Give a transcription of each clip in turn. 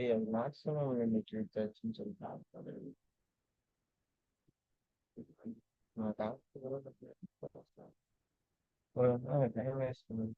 Yeah, maximum limited touches and that. Well, no, I estimate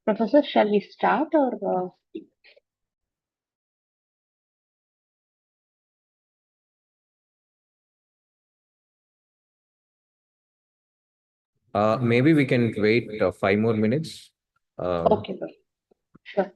Professor, shall we start or Maybe we can wait 5 more minutes. okay, sir. Sure.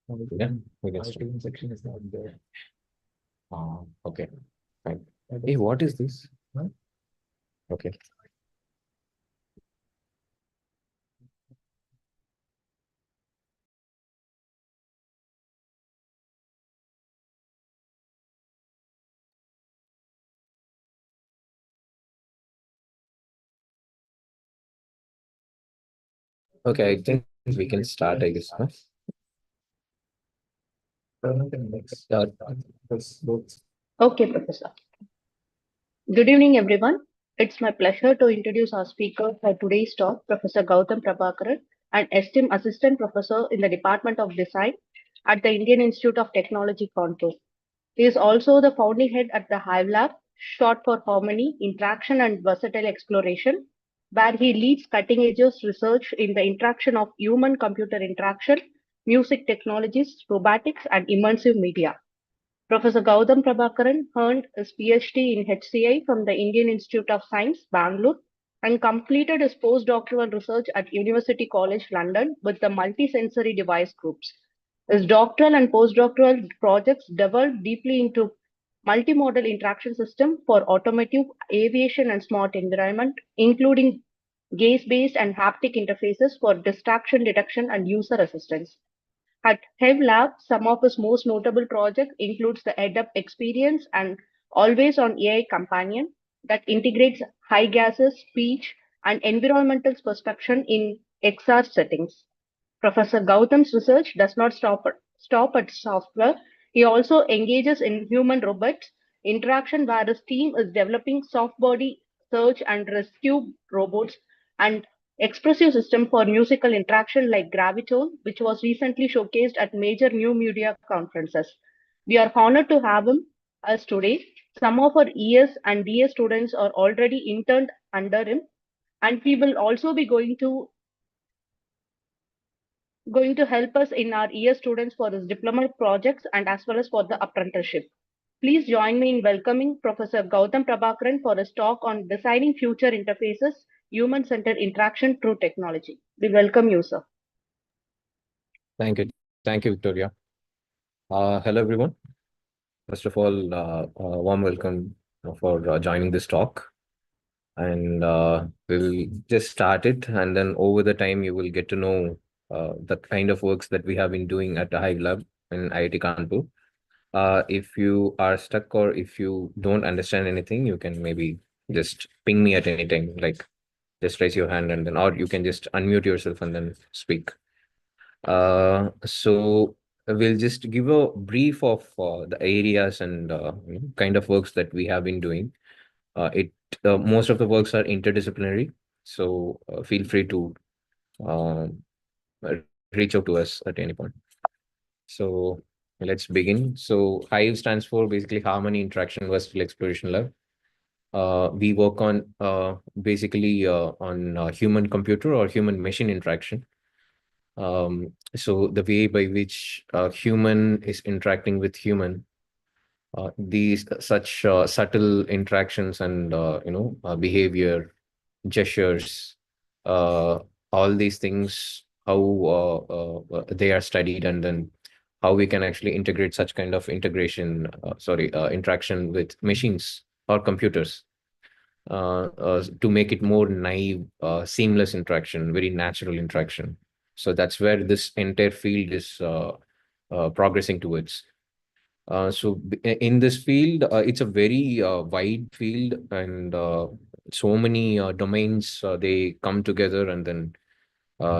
Yeah, we can start. section is not there. Okay, fine. Hey, what is this? Huh? Okay. Okay, I think we can start, I guess. Huh? Okay, Professor. Good evening, everyone. It's my pleasure to introduce our speaker for today's talk, Professor Gautam Prabhakaran, an esteemed assistant professor in the Department of Design at the Indian Institute of Technology, Kanpur. He is also the founding head at the Hive Lab, short for Harmony, Interaction and Versatile Exploration, where he leads cutting edge research in the interaction of human computer interaction, music technologies, robotics, and immersive media. Professor Gautam Prabhakaran earned his PhD in HCI from the Indian Institute of Science, Bangalore, and completed his postdoctoral research at University College London with the multisensory device groups. His doctoral and postdoctoral projects delved deeply into multimodal interaction system for automotive, aviation, and smart environment, including gaze-based and haptic interfaces for distraction detection and user assistance. At Hive Lab, some of his most notable projects includes the EdUp experience and Always on AI Companion that integrates high gases, speech, and environmental perception in XR settings. Professor Gautam's research does not stop at software. He also engages in human robots interaction where his team is developing soft body search and rescue robots and expressive system for musical interaction like Gravitone, which was recently showcased at major new media conferences. We are honored to have him as today. Some of our ES and DS students are already interned under him, and he will also be going to help us in our year students for his diploma projects and as well as for the apprenticeship. Please join me in welcoming Professor Gautam Prabhakaran for his talk on designing future interfaces, human-centered interaction through technology. We welcome you, sir. Thank you. Thank you, Victoria. Hello, everyone. First of all, warm welcome for joining this talk. And we'll just start it. And then over the time, you will get to know the kind of works that we have been doing at the Hive Lab in IIT Kanpur. If you are stuck or if you don't understand anything, you can maybe just ping me at any time, like just raise your hand and then, or you can just unmute yourself and then speak. So we'll just give a brief of the areas and kind of works that we have been doing. It Most of the works are interdisciplinary, so feel free to um, uh, reach out to us at any point. So let's begin. So Hive stands for basically Harmony Interaction Versatile Exploration Lab. We work on basically on human computer or human machine interaction. So the way by which human is interacting with human, these such subtle interactions and behavior, gestures, uh, all these things, how they are studied, and then how we can actually integrate such kind of interaction with machines or computers to make it more naive, seamless interaction, very natural interaction. So that's where this entire field is progressing towards. In this field, it's a very wide field, and so many domains they come together, and then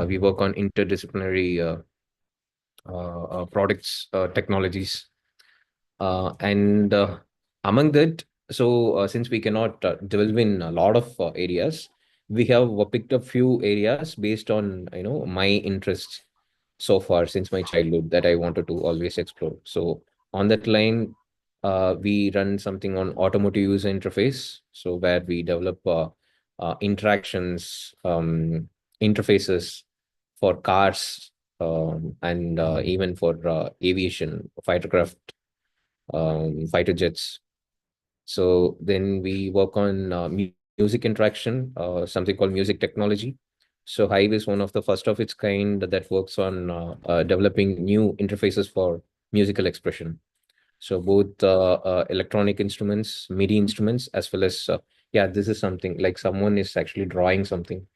we work on interdisciplinary products, technologies, and among that, since we cannot delve in a lot of areas, we have picked up few areas based on my interests so far since my childhood that I wanted to always explore. So on that line, we run something on automotive user interface, so where we develop interactions, interfaces for cars, and even for aviation, fighter craft, fighter jets. So then we work on music interaction, something called music technology. So Hive is one of the first of its kind that works on developing new interfaces for musical expression. So both electronic instruments, MIDI instruments, as well as yeah, this is something like someone is actually drawing something.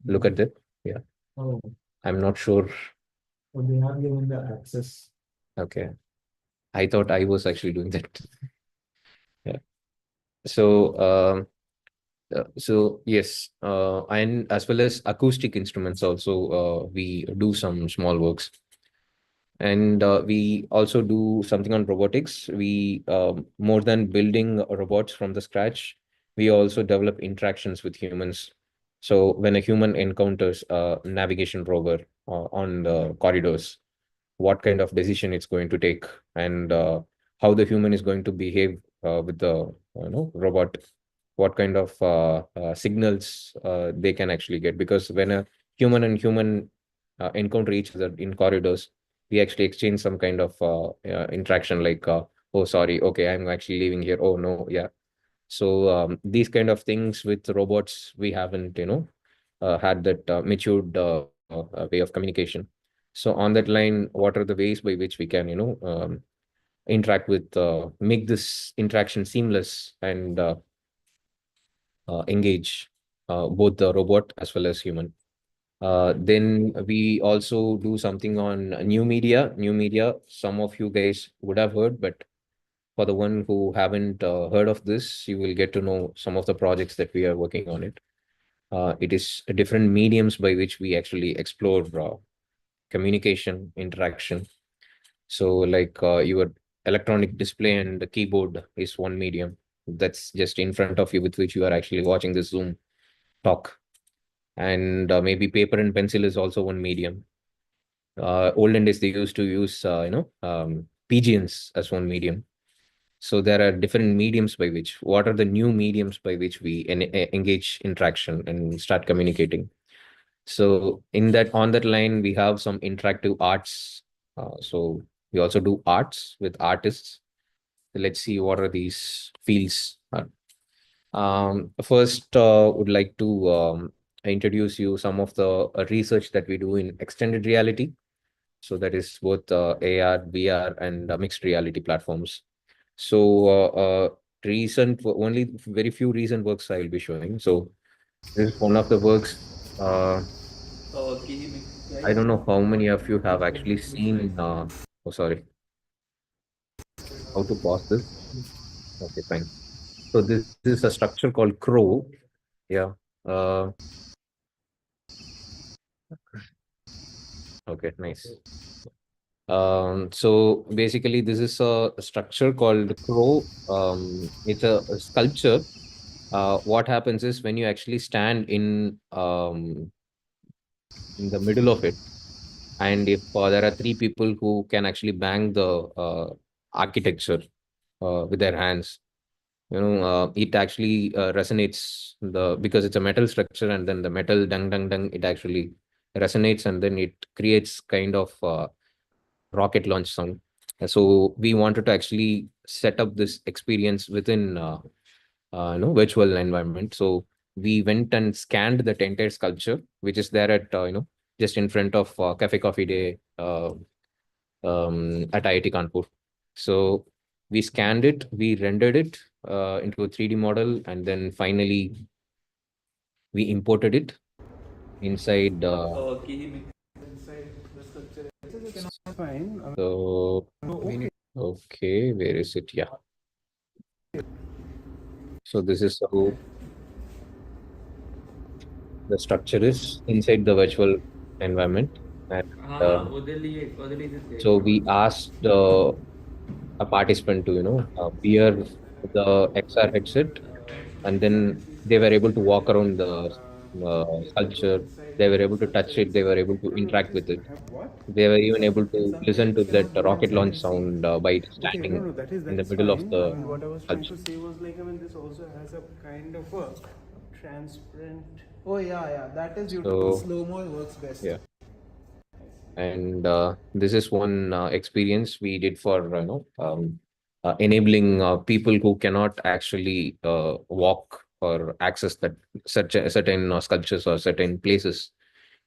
Look at that. Yeah. Oh, I'm not sure. so they have given the access. Okay. I thought I was actually doing that. Yeah. So so yes, and as well as acoustic instruments also, we do some small works. And we also do something on robotics. We more than building robots from the scratch, we also develop interactions with humans. So when a human encounters a navigation rover on the corridors, what kind of decision it's going to take, and how the human is going to behave with the robot, what kind of signals they can actually get. Because when a human and human encounter each other in corridors, we actually exchange some kind of interaction like, oh sorry, okay, I'm actually leaving here, oh no, yeah. So these kind of things with robots, we haven't had that matured way of communication. So on that line, what are the ways by which we can interact with, make this interaction seamless and engage both the robot as well as human. Then we also do something on new media. New media, some of you guys would have heard, but for the one who haven't heard of this, you will get to know some of the projects that we are working on it. It is different mediums by which we actually explore communication, interaction. So like your electronic display and the keyboard is one medium that's just in front of you with which you are actually watching this Zoom talk. And maybe paper and pencil is also one medium. Olden days, they used to use, pigeons as one medium. So there are different mediums by which, what are the new mediums by which we engage interaction and start communicating. So in that, on that line, we have some interactive arts. So we also do arts with artists. Let's see what are these fields. First, would like to introduce you some of the research that we do in extended reality. So that is both AR, VR, and mixed reality platforms. So only very few recent works I will be showing. So this is one of the works. Uh, I don't know how many of you have actually seen. Oh, sorry. How to pause this? Okay, fine. So this is a structure called Crow. Yeah. Uh, okay, nice. So basically, this is a structure called Crow. It's a sculpture. What happens is when you actually stand in the middle of it, and if there are three people who can actually bang the architecture with their hands, it actually resonates, the because it's a metal structure, and then the metal dung dung dung, it actually resonates, and then it creates kind of rocket launch sound. So we wanted to actually set up this experience within virtual environment. So we went and scanned that entire sculpture, which is there at just in front of Cafe Coffee Day at IIT Kanpur. So we scanned it, we rendered it into a 3D model, and then finally we imported it inside. So okay, where is it? Yeah. So this is how the structure is inside the virtual environment. And so we asked a participant to, wear the XR headset, and then they were able to walk around the sculpture. They were able to touch it. They were able to interact with it. They were even able to listen to that rocket launch sound by Okay, standing no, that is in the that's middle of fine. the What I was trying sculpture. to say was like, I mean, this also has a kind of a transparent. Oh yeah, yeah, that is beautiful. So Slow mo works best. yeah. And this is one experience we did for enabling people who cannot actually walk or access that certain sculptures or certain places,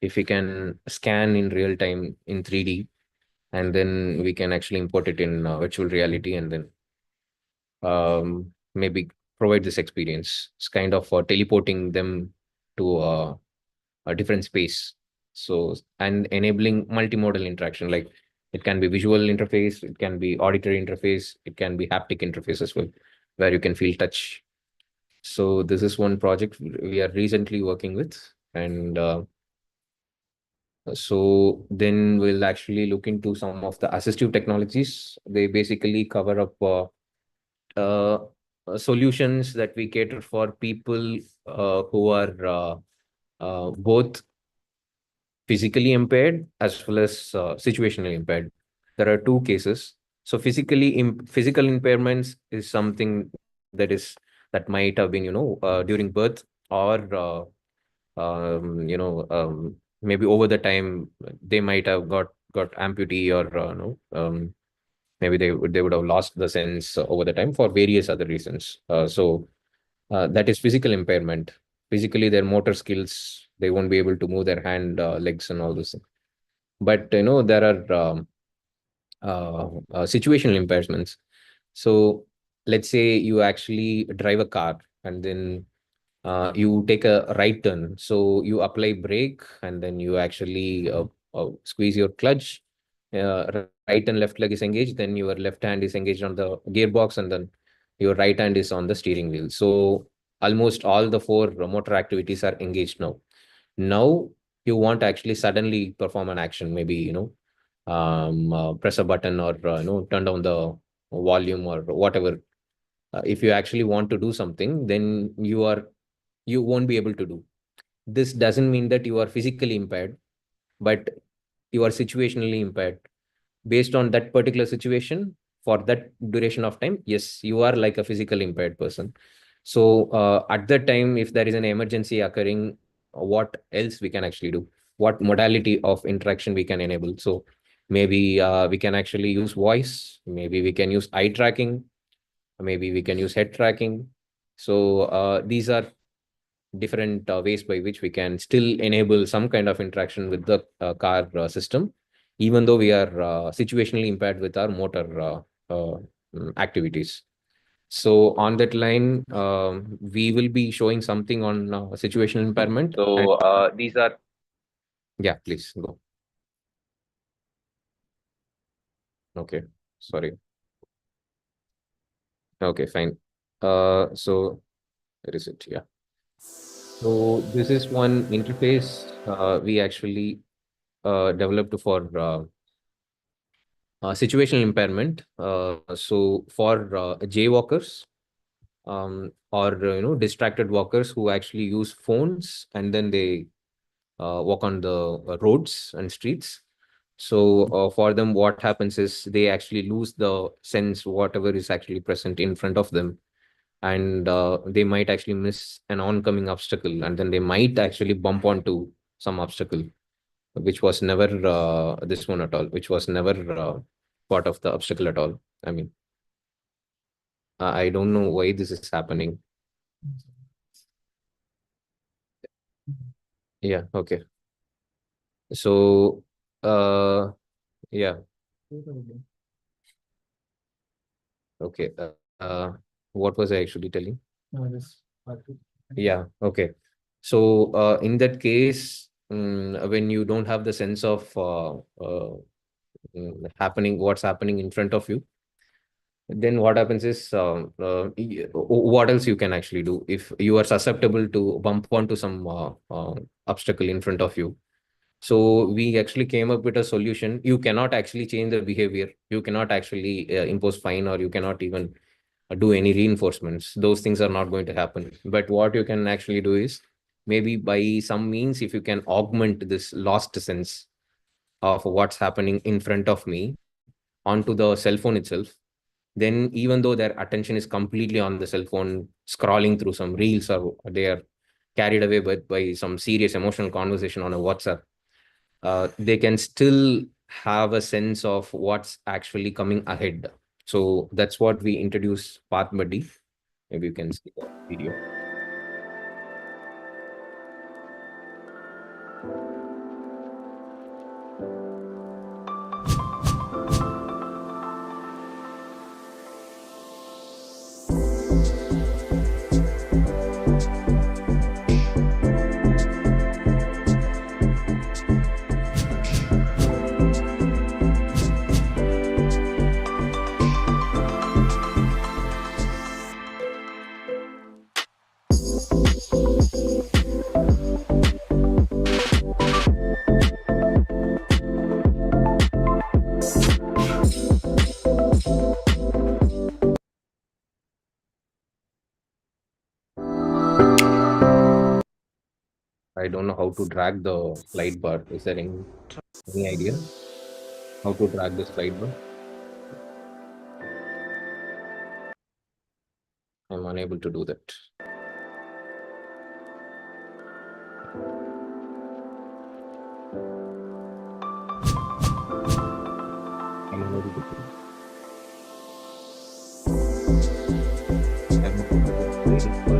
if we can scan in real time in 3D, and then we can actually import it in virtual reality, and then maybe provide this experience. It's kind of teleporting them to a different space. So, and enabling multimodal interaction, like it can be visual interface, it can be auditory interface, it can be haptic interface as well, where you can feel touch. So this is one project we are recently working with, and so then we'll actually look into some of the assistive technologies. They basically cover up uh, solutions that we cater for people who are both physically impaired as well as situationally impaired. There are two cases. So physical impairments is something that might have been during birth, or maybe over the time they might have got amputee, or maybe they would have lost the sense over the time for various other reasons. So that is physical impairment. Physically, their motor skills, they won't be able to move their hand, legs, and all this. But there are situational impairments. So let's say you actually drive a car, and then you take a right turn. So you apply brake, and then you actually squeeze your clutch. Right and left leg is engaged. Then your left hand is engaged on the gearbox, and then your right hand is on the steering wheel. So almost all the four motor activities are engaged now. Now you want to actually suddenly perform an action, maybe press a button, or turn down the volume or whatever. If you actually want to do something, then you won't be able to do. This doesn't mean that you are physically impaired, but you are situationally impaired. Based on that particular situation, for that duration of time, yes, you are like a physically impaired person. So at that time, if there is an emergency occurring, what else we can actually do? What modality of interaction we can enable? So maybe we can actually use voice, maybe we can use eye tracking, maybe we can use head tracking. So these are different ways by which we can still enable some kind of interaction with the car system, even though we are situationally impaired with our motor activities. So on that line, we will be showing something on situational impairment. So these are, yeah, please go. Okay, sorry. Okay, fine. So where is it? Yeah. So this is one interface we actually developed for situational impairment. So for jaywalkers, or distracted walkers who actually use phones, and then they walk on the roads and streets. So for them, what happens is they actually lose the sense whatever is actually present in front of them, and they might actually miss an oncoming obstacle, and then they might actually bump onto some obstacle, which was never this one at all, which was never part of the obstacle at all. I mean, I don't know why this is happening. Yeah, okay. So, yeah, okay. What was I actually telling? No, this part two. Yeah, okay. So, in that case, when you don't have the sense of what's happening in front of you, then what happens is, what else you can actually do if you are susceptible to bump onto some obstacle in front of you. So we actually came up with a solution. You cannot actually change the behavior. You cannot actually impose fine, or you cannot even do any reinforcements. Those things are not going to happen. But what you can actually do is, maybe by some means, if you can augment this lost sense of what's happening in front of me onto the cell phone itself, then even though their attention is completely on the cell phone, scrolling through some reels, or they are carried away by some serious emotional conversation on a WhatsApp, they can still have a sense of what's actually coming ahead. So that's what we introduce Path Buddy. Maybe you can see the video. I don't know how to drag the slide bar. Is there any idea how to drag the slide bar? I'm unable to do that. I'm unable to do it. I'm waiting for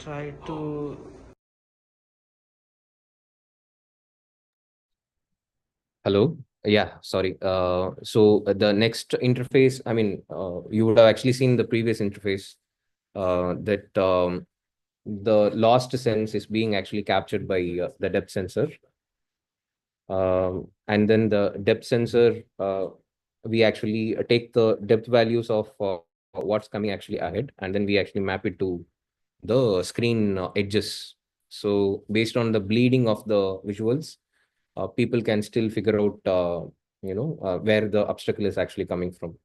try to Hello. Yeah, sorry. So the next interface, I mean, you would have actually seen the previous interface that the lost sense is being actually captured by the depth sensor. And then the depth sensor, we actually take the depth values of what's coming actually ahead, and then we actually map it to the screen edges. So based on the bleeding of the visuals, people can still figure out, where the obstacle is actually coming from.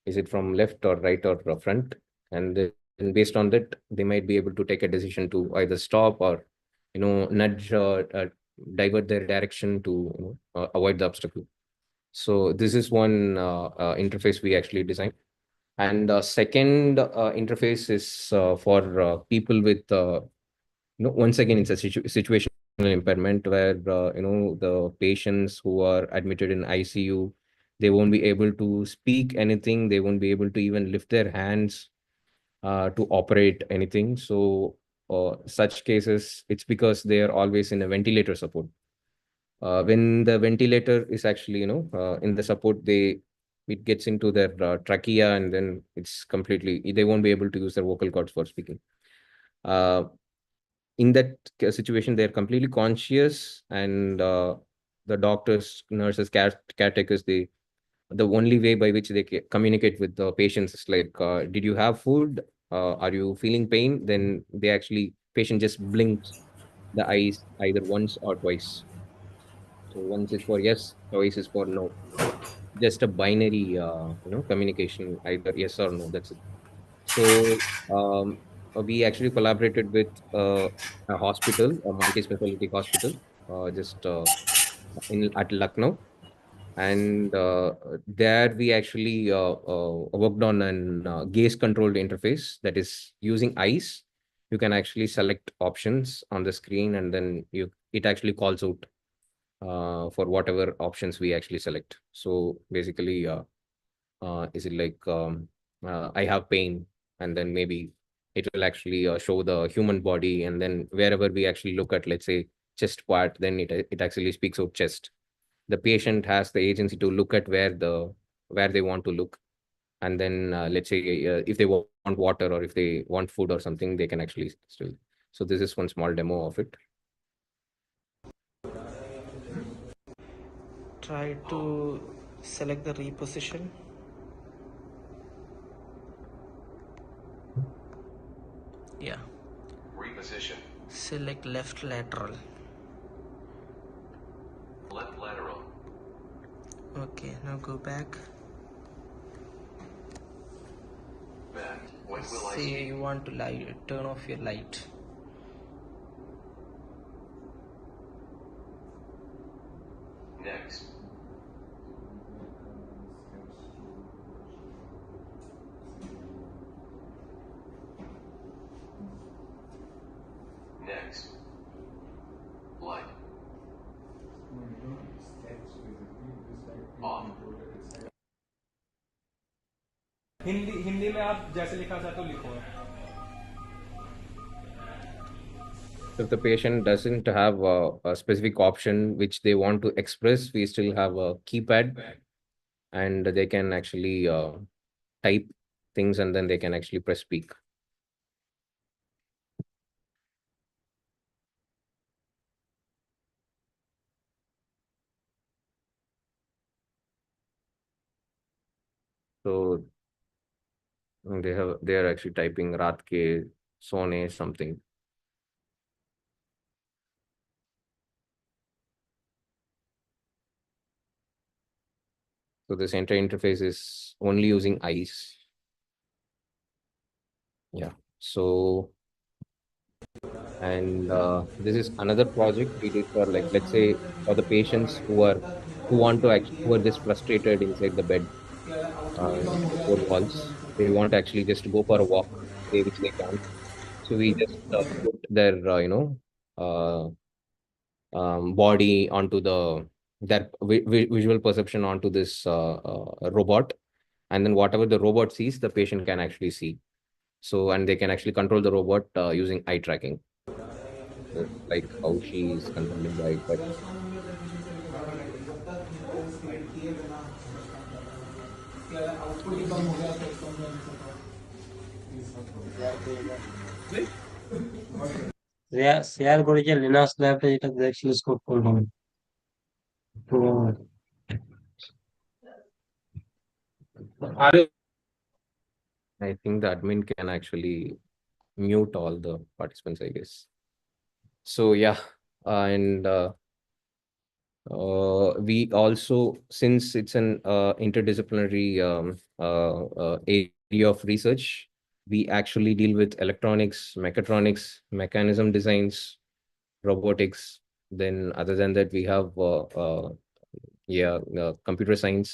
Is it from left or right or front? And then based on that, they might be able to take a decision to either stop or, nudge, divert their direction to avoid the obstacle. So this is one interface we actually designed. And second interface is for people with once again, it's a situational impairment where, the patients who are admitted in ICU, they won't be able to speak anything. They won't be able to even lift their hands to operate anything. So, such cases, it's because they are always in a ventilator support. When the ventilator is actually, in the support, it gets into their trachea, and then it's completely, they won't be able to use their vocal cords for speaking. In that situation, they're completely conscious, and the doctors, nurses, caretakers, the only way by which they communicate with the patients is like, did you have food? Are you feeling pain? Then patient just blinks the eyes either once or twice. So once is for yes, twice is for no. Just a binary, communication, either yes or no. That's it. So we actually collaborated with a hospital, a multi-specialty hospital, just in at Lucknow, and there we actually worked on an gaze-controlled interface that is using eyes. You can actually select options on the screen, and then it actually calls out for whatever options we actually select. So basically, is it like I have pain, and then maybe it will actually show the human body, and then wherever we actually look at, let's say, chest part, then it actually speaks out chest. The patient has the agency to look at where they want to look, and then let's say if they want water or if they want food or something, they can actually still. So this is one small demo of it. try to select the reposition. Yeah. Reposition. Select left lateral. Left lateral. Okay, now go back. Back. When will I Say speak? you want to turn off your light. Next. Next. Light. On. Hindi में आप जैसे लिखा चाहते हो लिखो. If the patient doesn't have a specific option which they want to express, we still have a keypad and they can actually type things and then they can actually press speak. So they are actually typing Raat ke sone something. So the center interface is only using eyes. Yeah. So, and this is another project we did for, like, let's say for the patients who want to actually, who are just frustrated inside the bed, in the four walls. They want to actually just go for a walk, which they can't. So we just put their uh, body onto their visual perception onto this robot, and then whatever the robot sees, the patient can actually see. So, and they can actually control the robot using eye tracking. So, like how she is controlling the eye tracking. Share করেছে Linux ল্যাবটা, যেটা দেখছিল scope করবো I think the admin can actually mute all the participants, I guess. So yeah, and we also, since it's an interdisciplinary area of research, we actually deal with electronics, mechatronics, mechanism designs, robotics. Then other than that, we have computer science.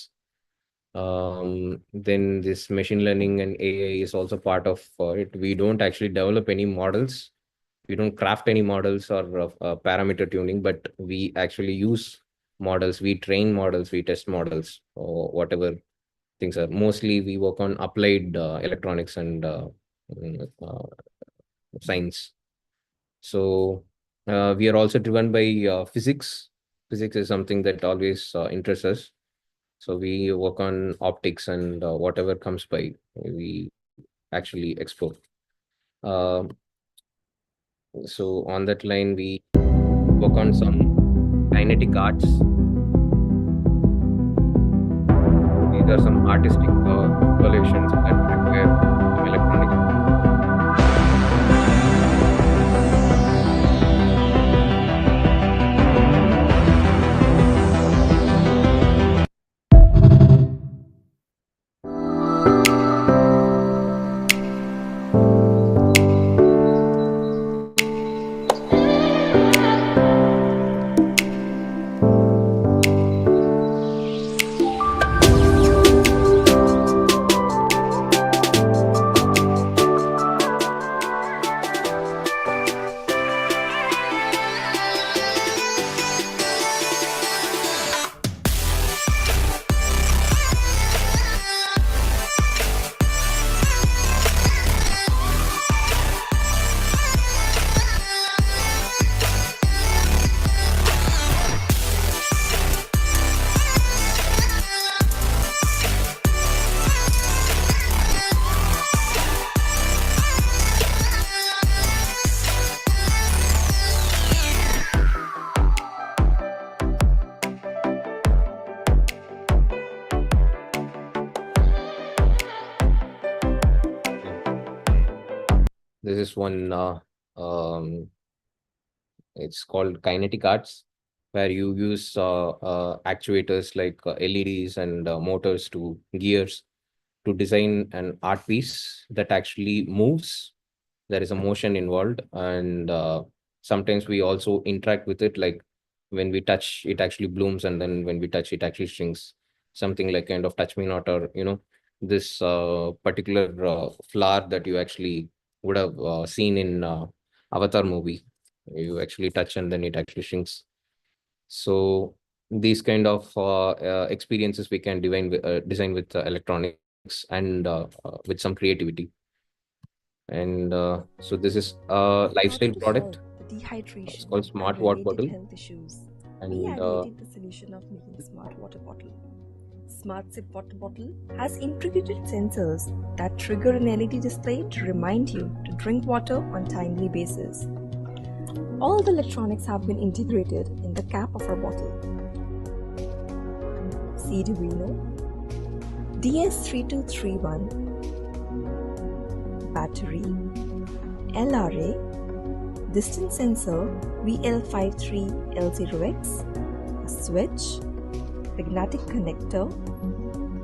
Then this machine learning and AI is also part of it. We don't actually develop any models. We don't craft any models or parameter tuning, but we actually use models. We train models, we test models, or whatever things are. Mostly we work on applied electronics and science. So we are also driven by physics. Physics is something that always interests us. So we work on optics and whatever comes by, we actually explore. So on that line, we work on some kinetic arts. These are some artistic collections that require some electronics. This is one. It's called Kinetic Arts, where you use actuators like LEDs and motors to gears to design an art piece that actually moves. There is a motion involved, and sometimes we also interact with it, like when we touch it actually blooms, and then when we touch it actually shrinks, something like kind of touch me not, or this particular flower that you actually would have seen in Avatar movie. You actually touch and then it actually shrinks. So these kind of experiences we can design with electronics and with some creativity. And so this is a In order lifestyle to product. solve the It's dehydration called and Smart Water related Bottle. health issues, we And ideated the solution of making smart water bottle. Smart Sip Water Bottle has integrated sensors that trigger an LED display to remind you to drink water on timely basis. All the electronics have been integrated in the cap of our bottle. Arduino, DS3231, battery, LRA, distance sensor VL53L0X, a switch, magnetic connector,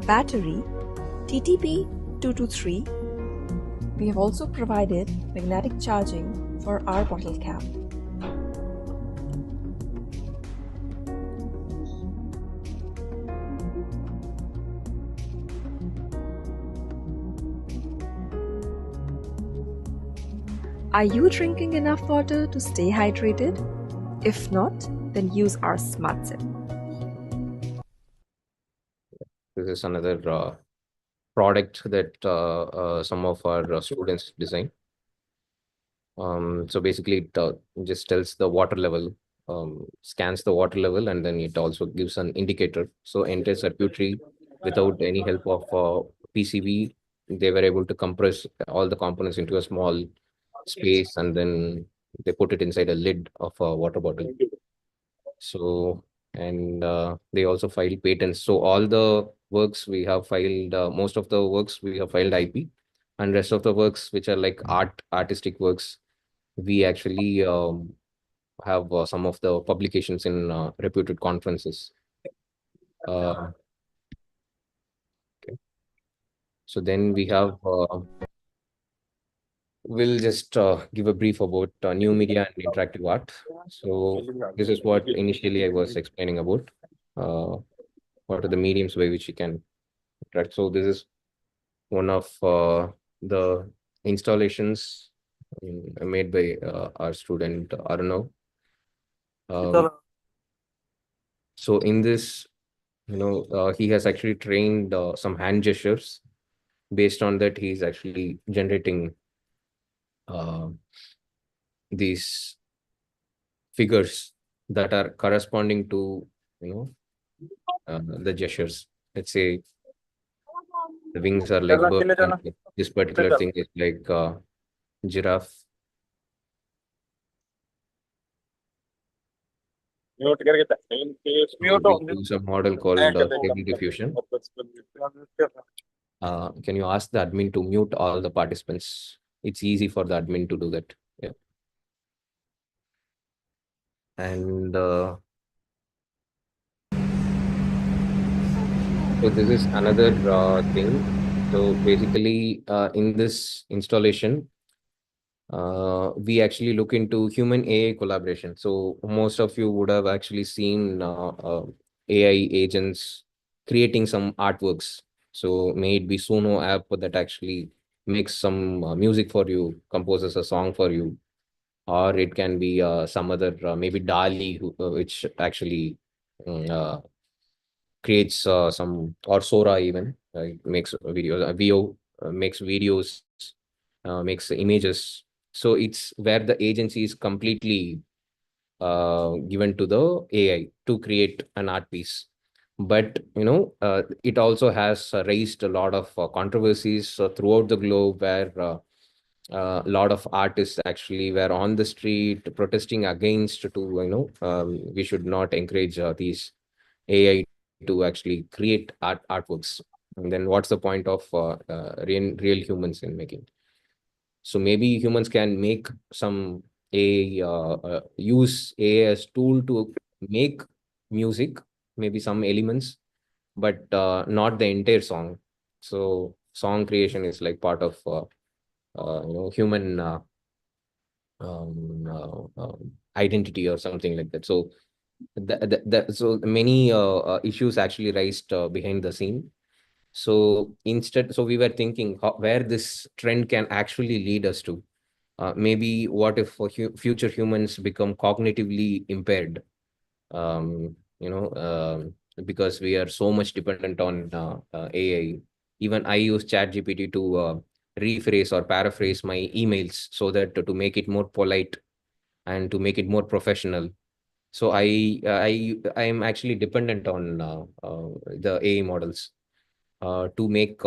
battery, TTP223. We have also provided magnetic charging for our bottle cap. Are you drinking enough water to stay hydrated? If not, then use our Smart Sip. this is another product that some of our students design. So basically, it just tells the water level, scans the water level, and then it also gives an indicator. So entire circuitry without any help of PCB, they were able to compress all the components into a small space, and then they put it inside a lid of a water bottle. So, and they also filed patents. So all the works we have filed, most of the works we have filed IP, and rest of the works which are like artistic works, we actually have some of the publications in reputed conferences. Uh, okay. So then we have, we'll just give a brief about new media and interactive art. So this is what initially I was explaining about. What are the mediums by which you can interact? So this is one of the installations made by our student Arnav. So in this, he has actually trained some hand gestures. Based on that, he's actually generating uh, these figures that are corresponding to, the gestures. Let's say the wings are like bird, and this particular thing is like giraffe. So we use a model called stable diffusion. Can you ask the admin to mute all the participants? It's easy for the admin to do that. Yeah. And so this is another thing. So basically, in this installation, we actually look into human AI collaboration. So most of you would have actually seen AI agents creating some artworks. So may it be Suno app that actually makes some music for you, composes a song for you, or it can be some other maybe DALI, which actually creates some, or Sora even makes videos, VO makes videos, makes images. So it's where the agency is completely given to the AI to create an art piece. But it also has raised a lot of controversies throughout the globe, where a lot of artists actually were on the street protesting against to we should not encourage these AI to actually create artworks. And then what's the point of real humans in making? So maybe humans can make some use AI as tool to make music, maybe some elements, but not the entire song. So song creation is like part of human identity or something like that. So so many issues actually raised behind the scene. So instead, so we were thinking where this trend can actually lead us to. Maybe what if future humans become cognitively impaired? Because we are so much dependent on AI. Even I use ChatGPT to rephrase or paraphrase my emails so that to make it more polite and to make it more professional. So I am actually dependent on the AI models to make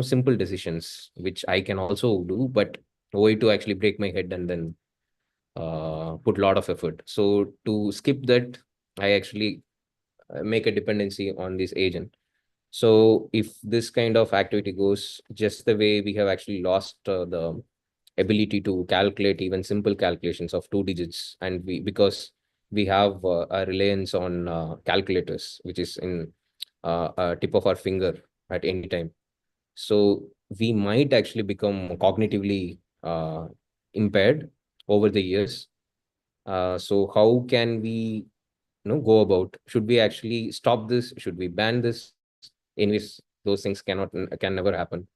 simple decisions, which I can also do, but way to actually break my head and then put a lot of effort. So to skip that, I actually make a dependency on this agent. So if this kind of activity goes just the way we have actually lost the ability to calculate even simple calculations of 2 digits, and we because we have a reliance on calculators, which is in a tip of our finger at any time. So we might actually become cognitively impaired over the years. So how can we go about? Should we actually stop this? Should we ban this? Anyways, those things can never happen.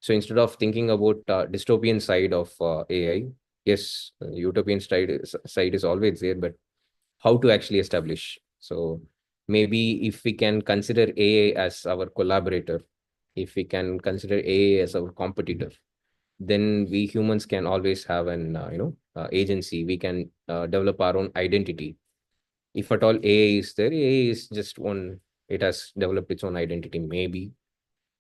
So instead of thinking about dystopian side of AI, yes, utopian side is always there, but how to actually establish? So maybe if we can consider AI as our collaborator, if we can consider AI as our competitor, then we humans can always have an agency. We can develop our own identity. If at all AI is there, AI is just one. It has developed its own identity, maybe,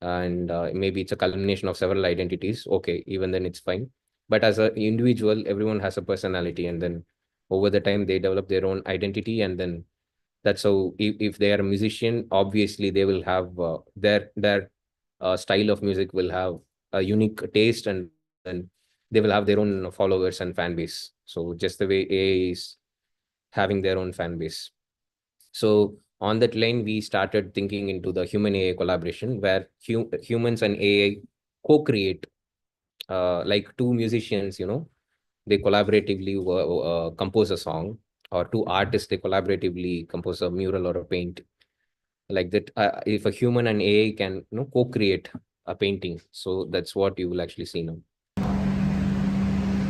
and maybe it's a culmination of several identities. Okay, even then it's fine. But as an individual, everyone has a personality, and then over the time they develop their own identity, and then that's how if they are a musician, obviously they will have their style of music will have a unique taste, and then they will have their own followers and fan base. So just the way AI is having their own fan base. So on that line, we started thinking into the human AI collaboration, where humans and AI co-create, like two musicians, they collaboratively compose a song, or two artists, they collaboratively compose a mural or a paint. Like that, if a human and AI can co-create a painting, so that's what you will actually see now.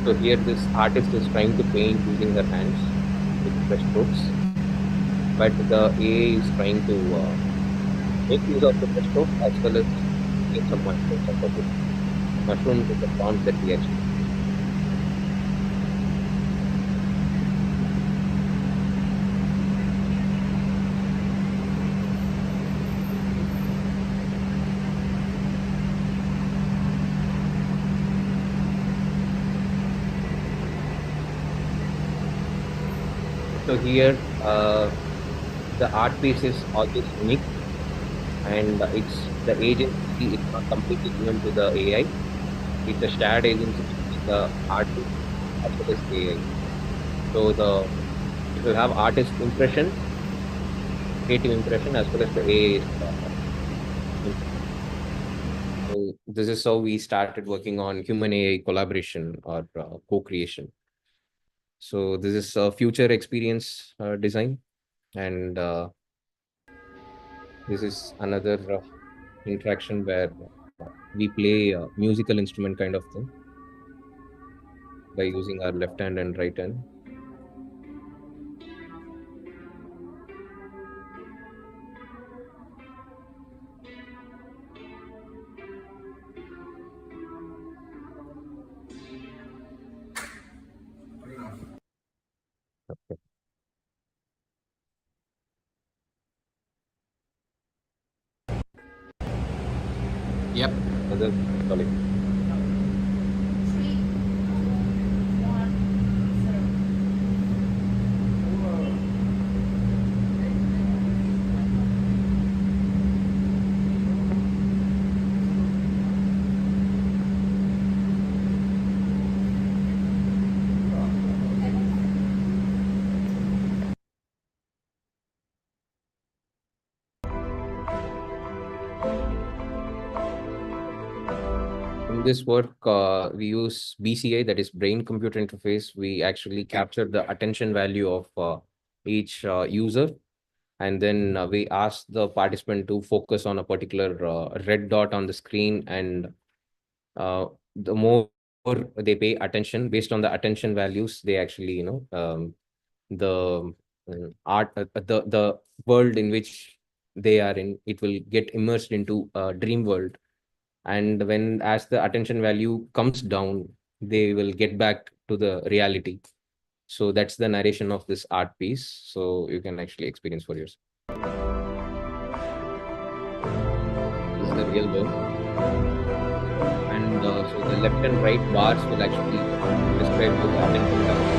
So here, this artist is trying to paint using her hands with brush strokes, but the AI is trying to make use of the brush stroke as well as make some mushrooms out of it. Mushrooms is the prompt that we actually. So here, the art piece is always unique, and it's the agency is not completely given to the AI. It's a shared agency between the artist as well as AI. So it will have artist impression, creative impression, as well as the AI. So this is how we started working on human AI collaboration or co-creation. So this is a future experience design, and this is another interaction where we play a musical instrument kind of thing by using our left hand and right hand. Okay. Yep. Sorry. in this work, we use BCI, that is brain computer interface. We actually capture the attention value of each user, and then we ask the participant to focus on a particular red dot on the screen, and the more they pay attention, based on the attention values, they actually, the art, the world in which they are in, it will get immersed into a dream world. And when, as the attention value comes down, they will get back to the reality. So that's the narration of this art piece, so you can actually experience for yourself. This is the real world, and so the left and right bars will actually describe how the attention value.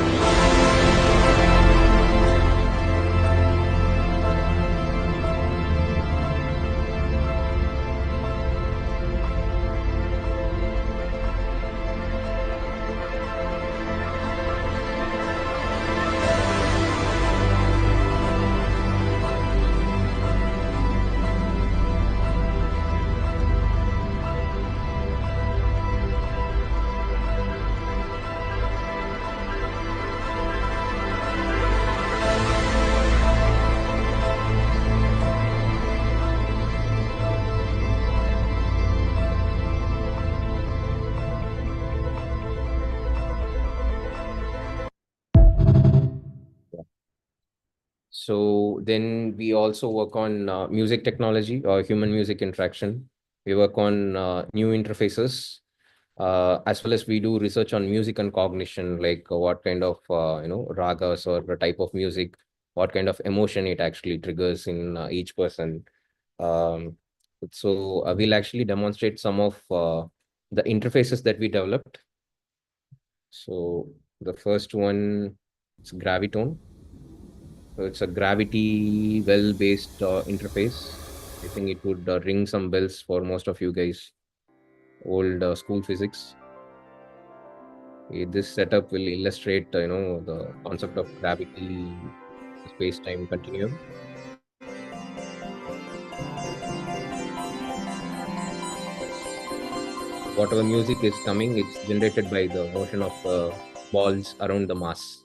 So then we also work on music technology or human music interaction. We work on new interfaces, as well as we do research on music and cognition, like what kind of ragas or the type of music, what kind of emotion it actually triggers in each person. Um, so we'll actually demonstrate some of the interfaces that we developed. So the first one is Gravitone. So it's a gravity well-based interface. I think it would ring some bells for most of you guys. Old school physics. This setup will illustrate, the concept of gravity, space-time continuum. Whatever music is coming, it's generated by the motion of the balls around the mass.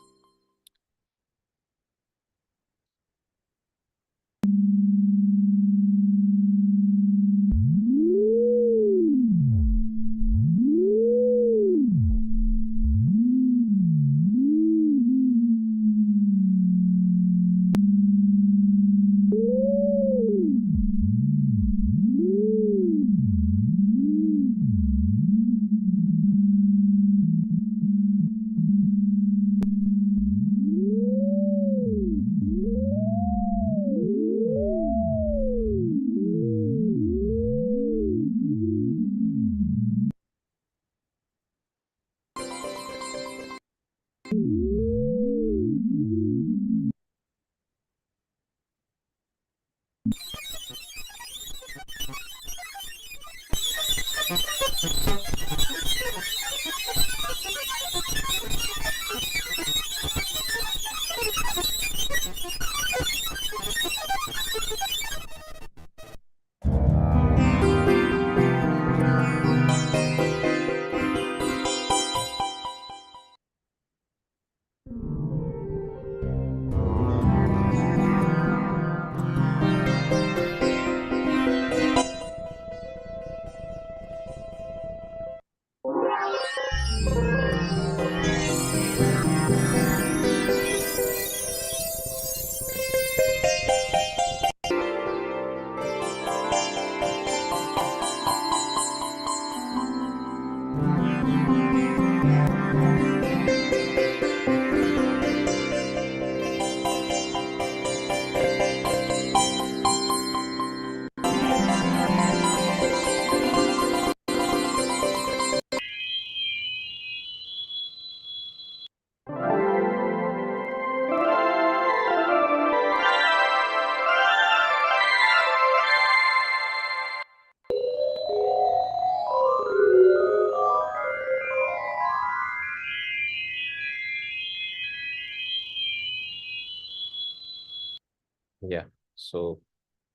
Yeah. So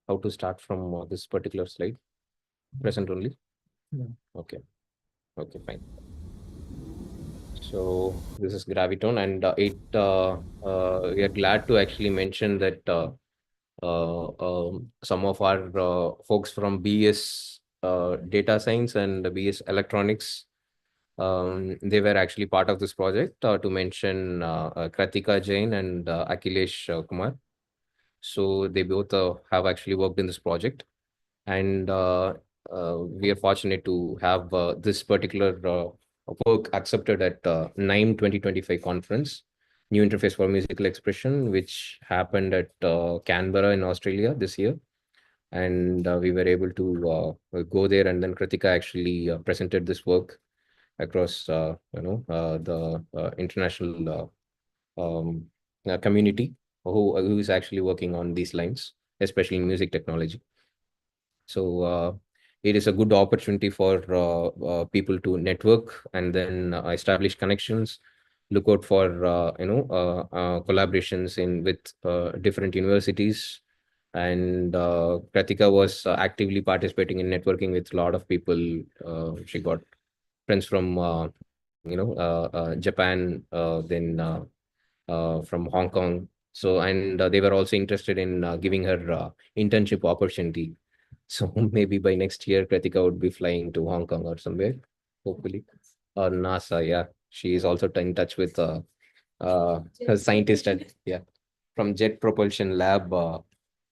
how to start from this particular slide? Present only? Yeah. Okay. Okay, fine. So this is Gravitone, and we are glad to actually mention that some of our folks from BS Data Science and BS Electronics, they were actually part of this project. To mention Kratika Jain and Akhilesh Kumar. So they both have actually worked in this project, and we are fortunate to have this particular work accepted at NIME 2025 conference, New Interface for Musical Expression, which happened at Canberra in Australia this year. And we were able to go there, and then Kritika actually presented this work across the international community who is actually working on these lines, especially in music technology. So it is a good opportunity for people to network and then establish connections, look out for collaborations in with different universities. And Pratika was actively participating in networking with a lot of people. She got friends from Japan, then from Hong Kong. So, and they were also interested in giving her internship opportunity. So maybe by next year, Kritika would be flying to Hong Kong or somewhere, hopefully. Or NASA, yeah. She is also in touch with a scientist at, yeah, from Jet Propulsion Lab.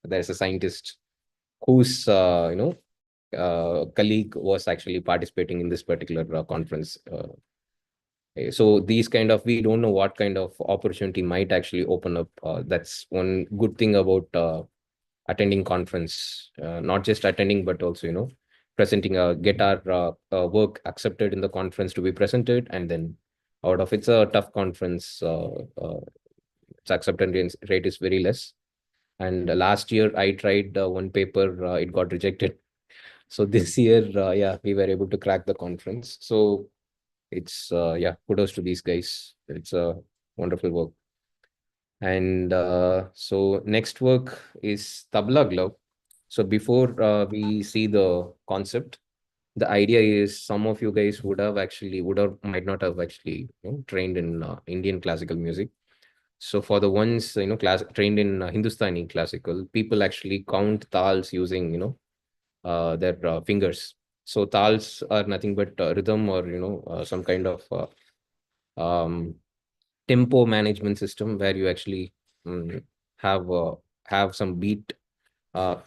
There's a scientist whose, colleague was actually participating in this particular conference. So these kind of, we don't know what kind of opportunity might actually open up. That's one good thing about attending conference, not just attending, but also, presenting get our work accepted in the conference to be presented. And then out of it's a tough conference, its acceptance rate is very less. And last year I tried one paper, it got rejected. So this year, yeah, we were able to crack the conference. So it's yeah, kudos to these guys. It's a wonderful work. And so next work is Tabla glove. So before we see the concept, the idea is some of you guys might not have actually trained in Indian classical music. So for the ones trained in Hindustani classical, people actually count tals using their fingers. So tals are nothing but rhythm, or some kind of um, tempo management system where you actually mm, have some beat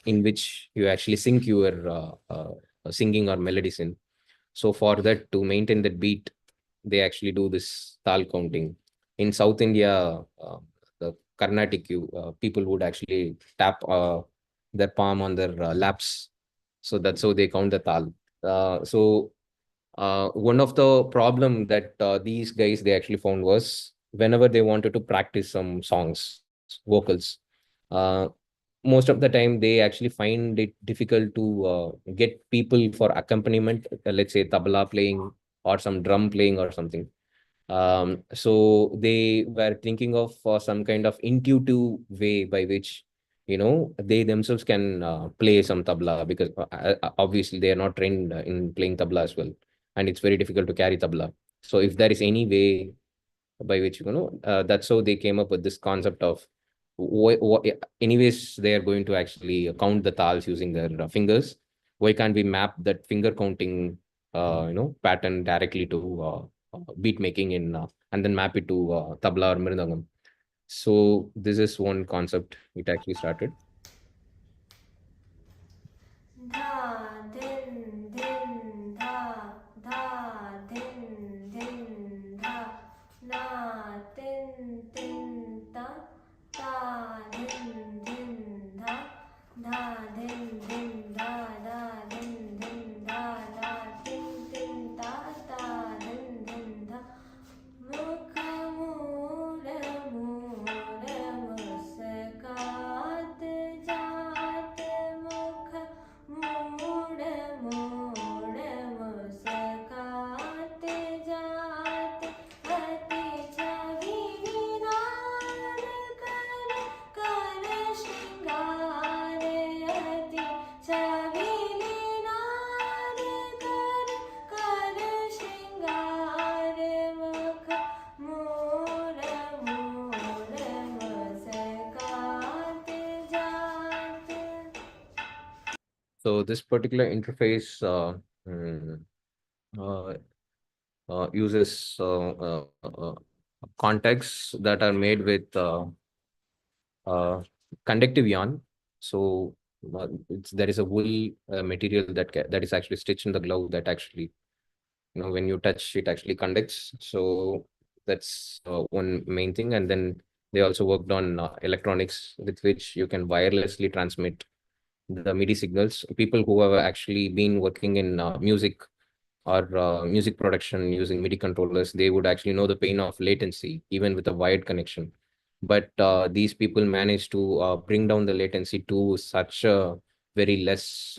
in which you actually sync your singing or melodies in. So for that, to maintain that beat, they actually do this tal counting. In South India, the Carnatic, people would actually tap their palm on their laps. So that's how they count the tal. So one of the problem that these guys they actually found was whenever they wanted to practice some songs, vocals, uh, most of the time they actually find it difficult to get people for accompaniment, let's say tabla playing or some drum playing or something. So they were thinking of some kind of intuitive way by which they themselves can play some tabla, because obviously they are not trained in playing tabla as well, and it's very difficult to carry tabla. So if there is any way by which that's how they came up with this concept of anyways they are going to actually count the tals using their fingers. Why can't we map that finger counting pattern directly to beat making in and then map it to tabla or mridangam? So this is one concept it actually started. Dha, din, din, dha, dha, din, din, dha, na, tin, tin, ta, ta, din, din, dha, dha, din, din, da, da, din, din, da, da, tin, tin, ta, ta, din, din, dha, mukha, mura, mura, muskat, So this particular interface uses contacts that are made with uh, conductive yarn. So there is a wool material that is actually stitched in the glove that actually, when you touch it actually conducts. So that's one main thing. And then they also worked on electronics with which you can wirelessly transmit the MIDI signals. People who have actually been working in music or music production using MIDI controllers, they would actually know the pain of latency, even with a wired connection. But these people managed to bring down the latency to such a very less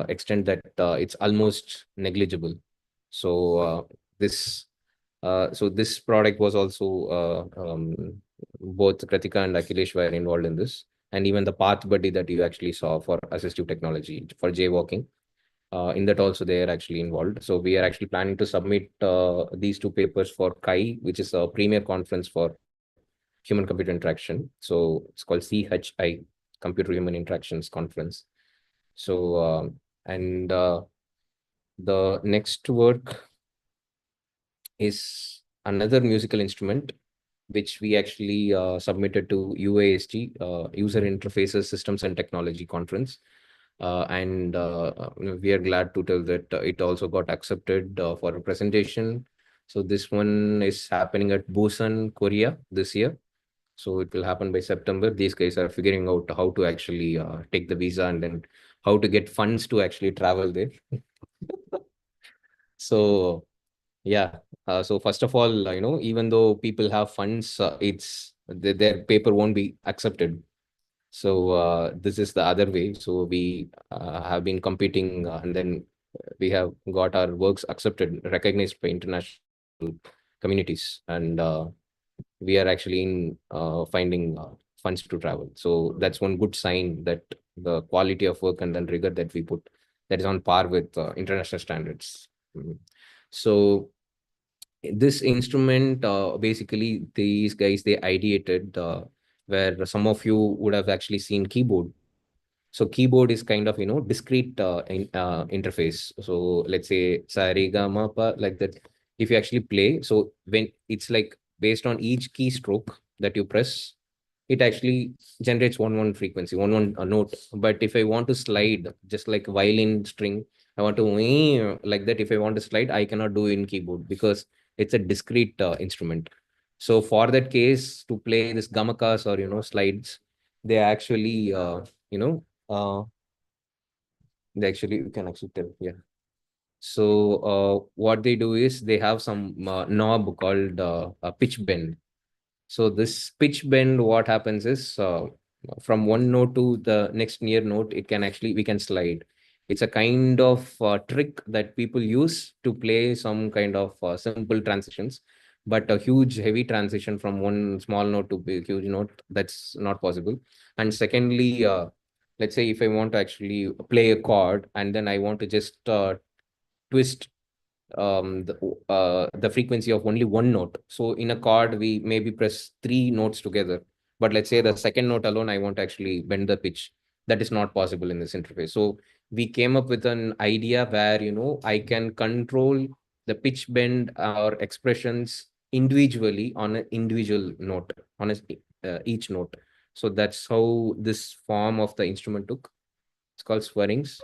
extent that it's almost negligible. So this product was also both Kritika and Akhilesh were involved in this, and even the path buddy that you actually saw for assistive technology for jaywalking. In that also they are actually involved. So we are actually planning to submit these two papers for CHI, which is a premier conference for human computer interaction. So it's called CHI, Computer Human Interactions Conference. So and the next work is another musical instrument which we actually submitted to UAST, User Interfaces Systems and Technology Conference. And we are glad to tell that it also got accepted for a presentation. So this one is happening at Busan, Korea this year. So it will happen by September. These guys are figuring out how to actually take the visa and then how to get funds to actually travel there. So yeah. So first of all, even though people have funds, their paper won't be accepted. So this is the other way. So we have been competing, and then we have got our works accepted, recognized by international communities, and we are actually in finding funds to travel. So that's one good sign that the quality of work and then rigor that we put, that is on par with international standards. Mhm. So this instrument, basically these guys, they ideated, where some of you would have actually seen keyboard. So keyboard is kind of, discrete interface. So let's say sa re ga ma pa, like that. If you actually play, so when it's like based on each keystroke that you press, it actually generates one frequency, one note. But if I want to slide, just like violin string, I want to like that. If I want to slide, I cannot do in keyboard because it's a discrete instrument. So for that case, to play this gamakas or slides, they actually you know uh, you can actually tell, yeah. So what they do is they have some knob called a pitch bend. So this pitch bend, what happens is from one note to the next near note, we can slide. It's a kind of trick that people use to play some kind of simple transitions, but a huge heavy transition from one small note to a huge note, that's not possible. And secondly, let's say if I want to actually play a chord and then I want to just twist the frequency of only one note. So in a chord, we maybe press three notes together. But let's say the second note alone, I want to actually bend the pitch. That is not possible in this interface. So we came up with an idea where, I can control the pitch bend or expressions individually on an individual note, on each note. So that's how this form of the instrument took. It's called Swearings.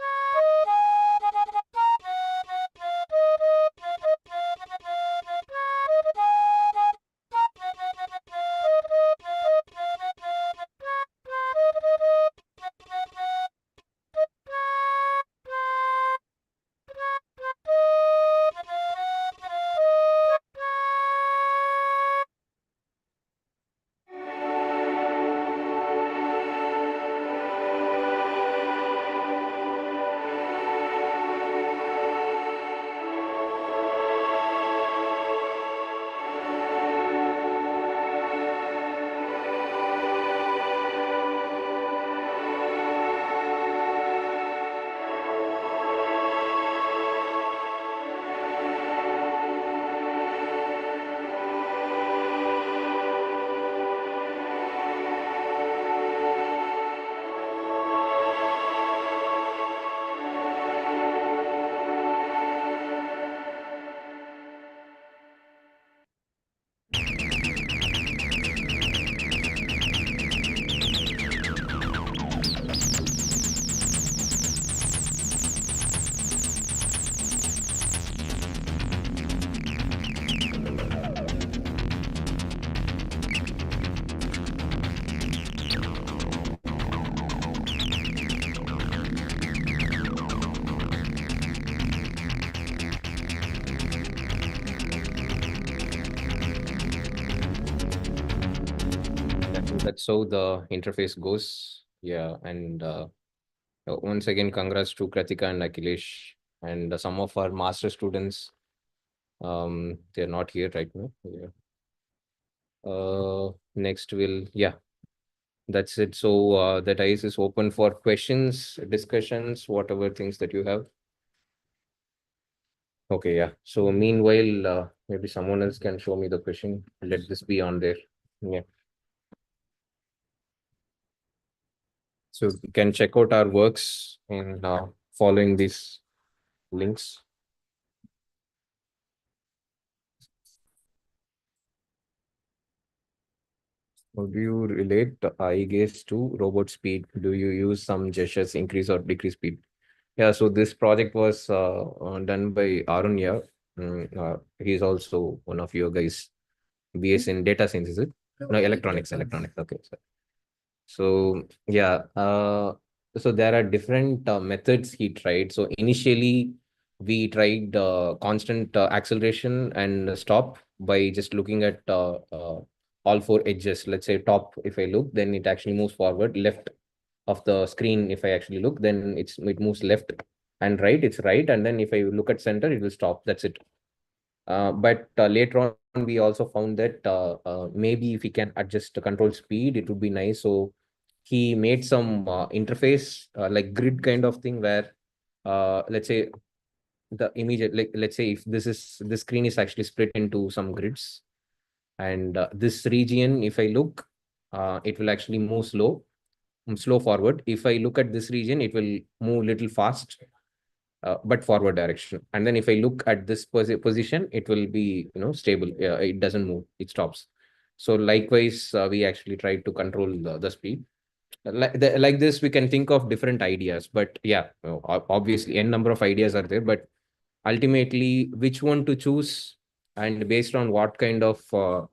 That's how the interface goes. Yeah, and once again, congrats to Kratika and Akhilesh and some of our master students. They're not here right now. Yeah. Next yeah, that's it. So the dice is open for questions, discussions, whatever things that you have. Okay, yeah. So meanwhile, maybe someone else can show me the question. Let this be on there. Yeah. So you can check out our works in following these links. How do you relate the eye gaze to robot speed? Do you use some gestures, increase or decrease speed? Yeah, so this project was done by Arun. Yeah. He's also one of your guys. BS in data science, is it? No, electronics. Okay. So yeah, so there are different methods he tried. So initially, we tried constant acceleration and stop by just looking at all four edges. Let's say top, if I look, then it actually moves forward. Left of the screen, if I actually look, then it moves left, and right, it's right. And then if I look at center, it will stop. That's it. But later on, we also found that maybe if we can adjust the control speed, it would be nice. So he made some interface like grid kind of thing where let's say the image, like let's say if this screen is actually split into some grids, and this region, if I look, it will actually move slow forward. If I look at this region, it will move little fast, but forward direction. And then if I look at this position, it will be stable. It doesn't move, it stops. So likewise, we actually try to control the speed. Like this, we can think of different ideas, but yeah, obviously n number of ideas are there, but ultimately which one to choose, and based on what kind of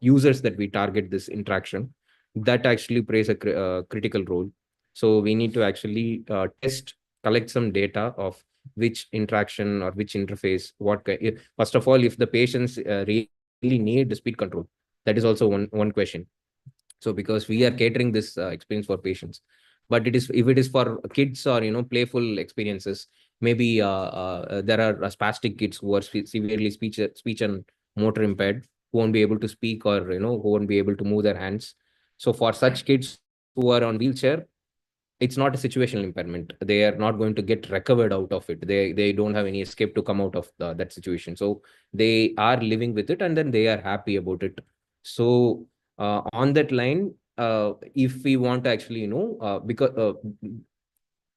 users that we target this interaction, that actually plays a critical role. So we need to actually collect some data of which interaction or which interface, first of all, if the patients really need the speed control, that is also one question. So because we are catering this experience for patients, but if it is for kids or playful experiences, maybe there are spastic kids who are severely speech and motor impaired, who won't be able to speak, or who won't be able to move their hands. So for such kids who are on wheelchair, it's not a situational impairment. They are not going to get recovered out of it. They don't have any escape to come out of that situation. So they are living with it, and then they are happy about it. So on that line, if we want to actually because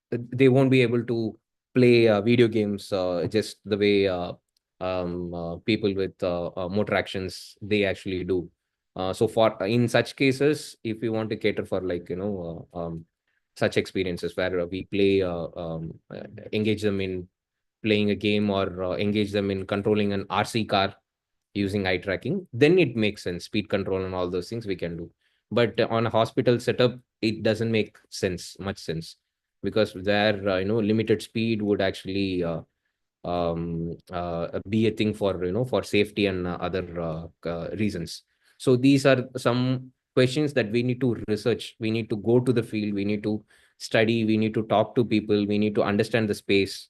they won't be able to play video games just the way people with motor actions they actually do. So for in such cases, if we want to cater for like such experiences where we play engage them in playing a game, or engage them in controlling an RC car using eye tracking, then it makes sense. Speed control and all those things we can do. But on a hospital setup, it doesn't make much sense, because there limited speed would actually be a thing for for safety and other reasons. So these are some questions that we need to research. We need to go to the field, we need to study, we need to talk to people, we need to understand the space,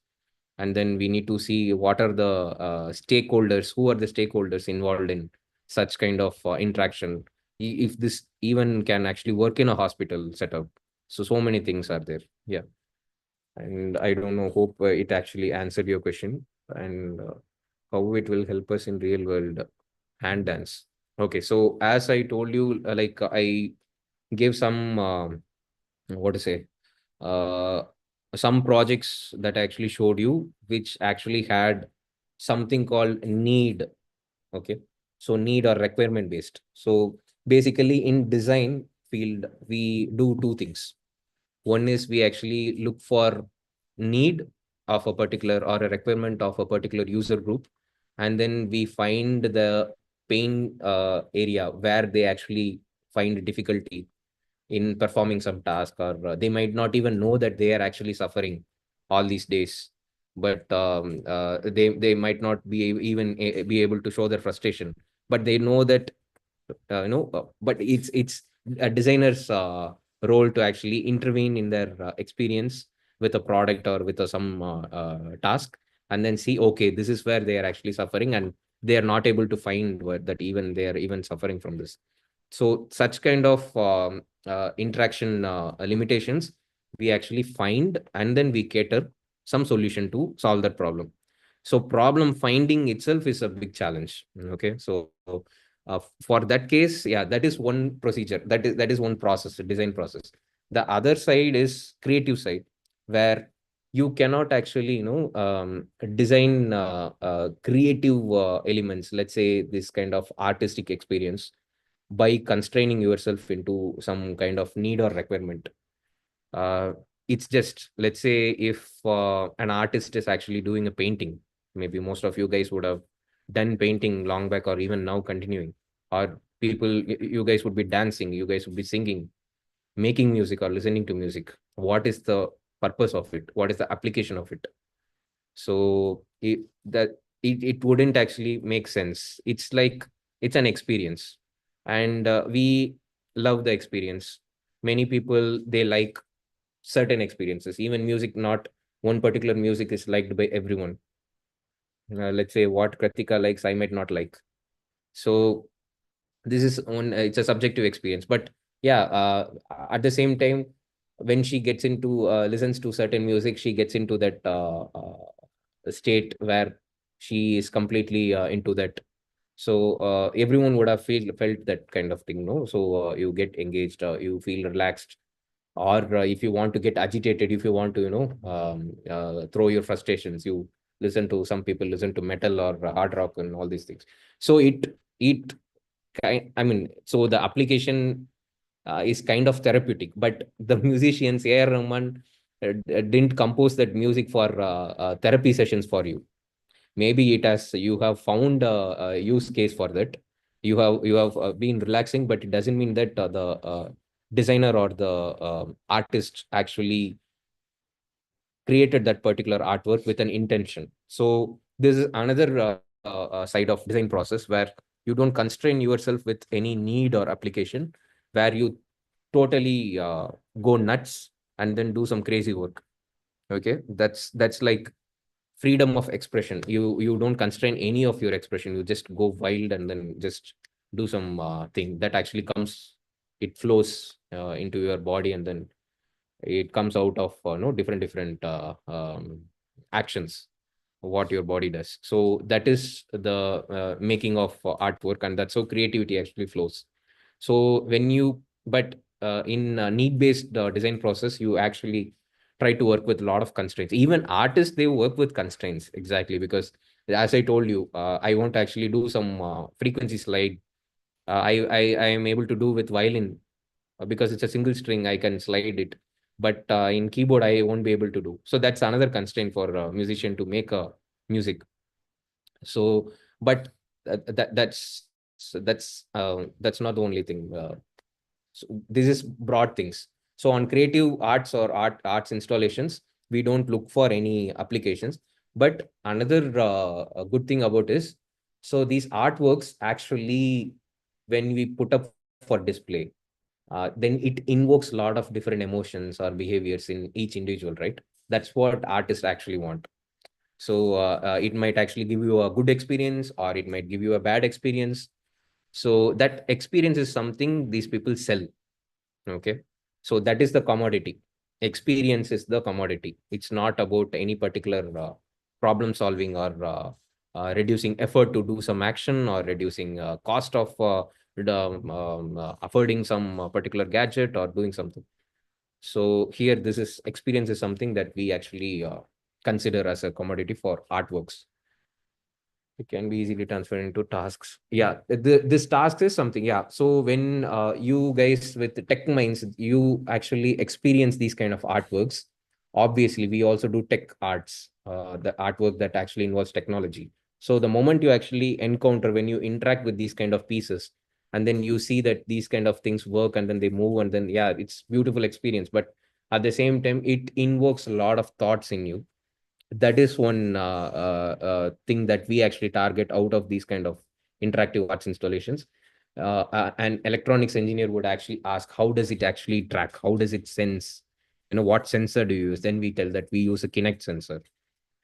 and then we need to see what are the stakeholders, who are the stakeholders involved in such kind of interaction, if this even can actually work in a hospital setup. So many things are there. Yeah. And I don't know, hope it actually answered your question, and how it will help us in real world hand dance. Okay, so as I told you, I gave some what to say, uh, some projects that I actually showed you, which actually had something called need. Okay, so need or requirement based. So basically in design field, we do two things. One is we actually look for need of a particular or a requirement of a particular user group, and then we find the pain area where they actually find difficulty in performing some task, or they might not even know that they are actually suffering all these days, but they might not be be able to show their frustration, but they know that but it's a designer's role to actually intervene in their experience with a product or with some task, and then see, okay, this is where they are actually suffering, and they are not able to find that even they are even suffering from this. So such kind of interaction limitations we actually find, and then we cater some solution to solve that problem. So problem finding itself is a big challenge. Okay, so for that case, yeah, that is one procedure. That is one process, a design process. The other side is creative side, where you cannot actually design creative elements. Let's say this kind of artistic experience by constraining yourself into some kind of need or requirement. Uh, it's just, let's say, if an artist is actually doing a painting, maybe most of you guys would have done painting long back or even now continuing, or people, you guys would be dancing, you guys would be singing, making music or listening to music. What is the purpose of it? What is the application of it? So it wouldn't actually make sense. It's like, it's an experience, and we love the experience. Many people, they like certain experiences. Even music, not one particular music is liked by everyone. Let's say what Kritika likes, I might not like. So this is on, it's a subjective experience. But yeah, at the same time, when she gets into listens to certain music, she gets into that state where she is completely into that. So everyone would have felt that kind of thing, no? So you get engaged, you feel relaxed, or if you want to get agitated, if you want to throw your frustrations, you listen to, some people listen to metal or hard rock and all these things. So it I mean, so the application is kind of therapeutic, but the musicians, A.R. Rahman, didn't compose that music for therapy sessions for you. Maybe it has, you have found a use case for that. You have been relaxing, but it doesn't mean that the designer or the artist actually created that particular artwork with an intention. So this is another side of design process, where you don't constrain yourself with any need or application, where you totally go nuts and then do some crazy work. Okay, that's like freedom of expression. You don't constrain any of your expression, you just go wild and then just do some thing that actually comes, it flows into your body, and then it comes out of no different actions, what your body does. So that is the making of artwork, and that's how creativity actually flows. So when you, but in need based design process, you actually try to work with a lot of constraints. Even artists, they work with constraints, exactly, because as I told you, I want to actually do some frequency slide. I am able to do with violin, because it's a single string, I can slide it. But in keyboard, I won't be able to do. So that's another constraint for a musician to make a music. So, but that's not the only thing. So this is broad things. So on creative arts or arts installations, we don't look for any applications. But another a good thing about is, so these artworks actually, when we put up for display, then it invokes a lot of different emotions or behaviors in each individual, right? That's what artists actually want. So it might actually give you a good experience, or it might give you a bad experience. So that experience is something these people sell. Okay. So that is the commodity. Experience is the commodity. It's not about any particular problem solving, or reducing effort to do some action, or reducing cost of affording some particular gadget or doing something. So here, this is experience is something that we actually consider as a commodity for artworks. It can be easily transferred into tasks. Yeah, this task is something. Yeah. So when you guys with the tech minds, you actually experience these kind of artworks. Obviously, we also do tech arts, the artwork that actually involves technology. So the moment you actually encounter, when you interact with these kind of pieces, and then you see that these kind of things work, and then they move, and then, yeah, it's beautiful experience. But at the same time, it invokes a lot of thoughts in you. That is one thing that we actually target out of these kind of interactive arts installations. an electronics engineer would actually ask, how does it actually track? How does it sense? What sensor do you use? Then we tell that we use a Kinetic sensor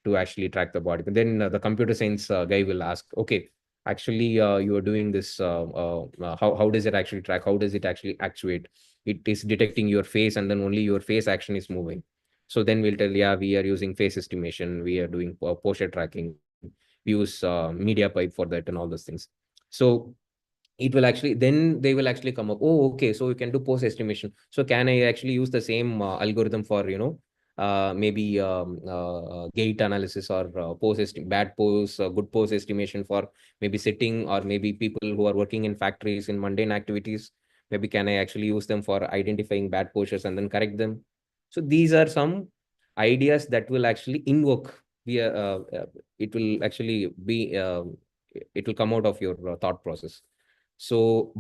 to actually track the body. But then the computer science guy will ask, okay, actually, you are doing this. How does it actually track? How does it actually actuate? It is detecting your face, and then only your face action is moving. So then we'll tell, yeah, we are using face estimation. We are doing posture tracking. We use media pipe for that and all those things. So it will actually, then they will actually come up, oh, okay, so you can do pose estimation. So can I actually use the same algorithm for, maybe gait analysis or bad pose, good pose estimation for maybe sitting, or maybe people who are working in factories in mundane activities? Maybe can I actually use them for identifying bad postures and then correct them? So these are some ideas that will actually invoke via, it will actually be, it will come out of your thought process. So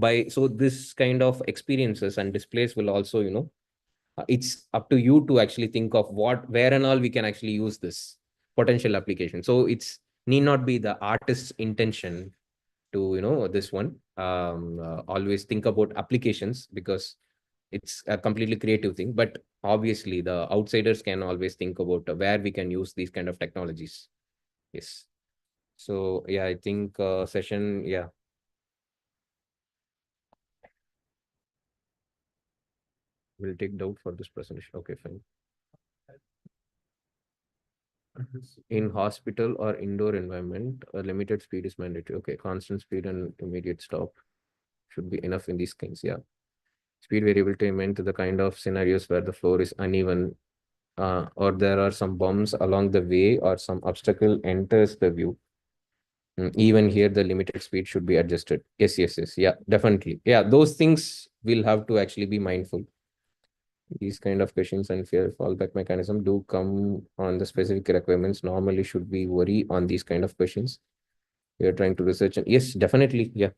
this kind of experiences and displays will also, it's up to you to actually think of where and all we can actually use this potential application. So it's need not be the artist's intention to, this one. Always think about applications, because it's a completely creative thing. But obviously, the outsiders can always think about where we can use these kind of technologies. Yes. So yeah, I think session, yeah. We'll take doubt for this presentation. Okay, fine. In hospital or indoor environment, a limited speed is mandatory. Okay, constant speed and immediate stop should be enough in these kinds. Yeah. Speed variability meant the kind of scenarios where the floor is uneven, or there are some bumps along the way, or some obstacle enters the view. Even here, the limited speed should be adjusted. Yes, yes, yes. Yeah, definitely. Yeah, those things will have to actually be mindful. These kind of questions and fear fallback mechanism do come on the specific requirements. Normally, should we worry on these kind of questions? We are trying to research, and yes, definitely, yeah,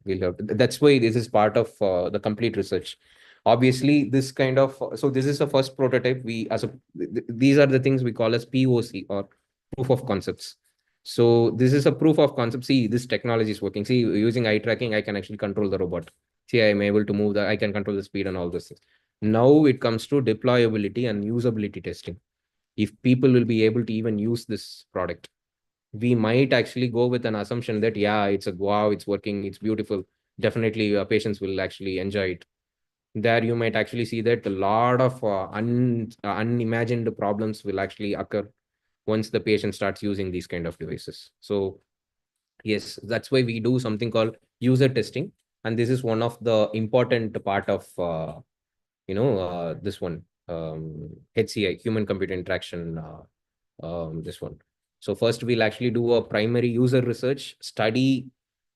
we'll have to. That's why this is part of the complete research. Obviously, this kind of, so this is the first prototype. These are the things we call as POC, or proof of concepts. So this is a proof of concept. See, this technology is working. See, using eye tracking, I can actually control the robot. See, I am able to move I can control the speed and all those things. Now it comes to deployability and usability testing. If people will be able to even use this product, we might actually go with an assumption that, yeah, it's a wow, it's working, it's beautiful. Definitely, patients will actually enjoy it. There, you might actually see that a lot of unimagined problems will actually occur once the patient starts using these kind of devices. So yes, that's why we do something called user testing, and this is one of the important part of this one, HCI, human computer interaction, this one. So first we'll actually do a primary user research, study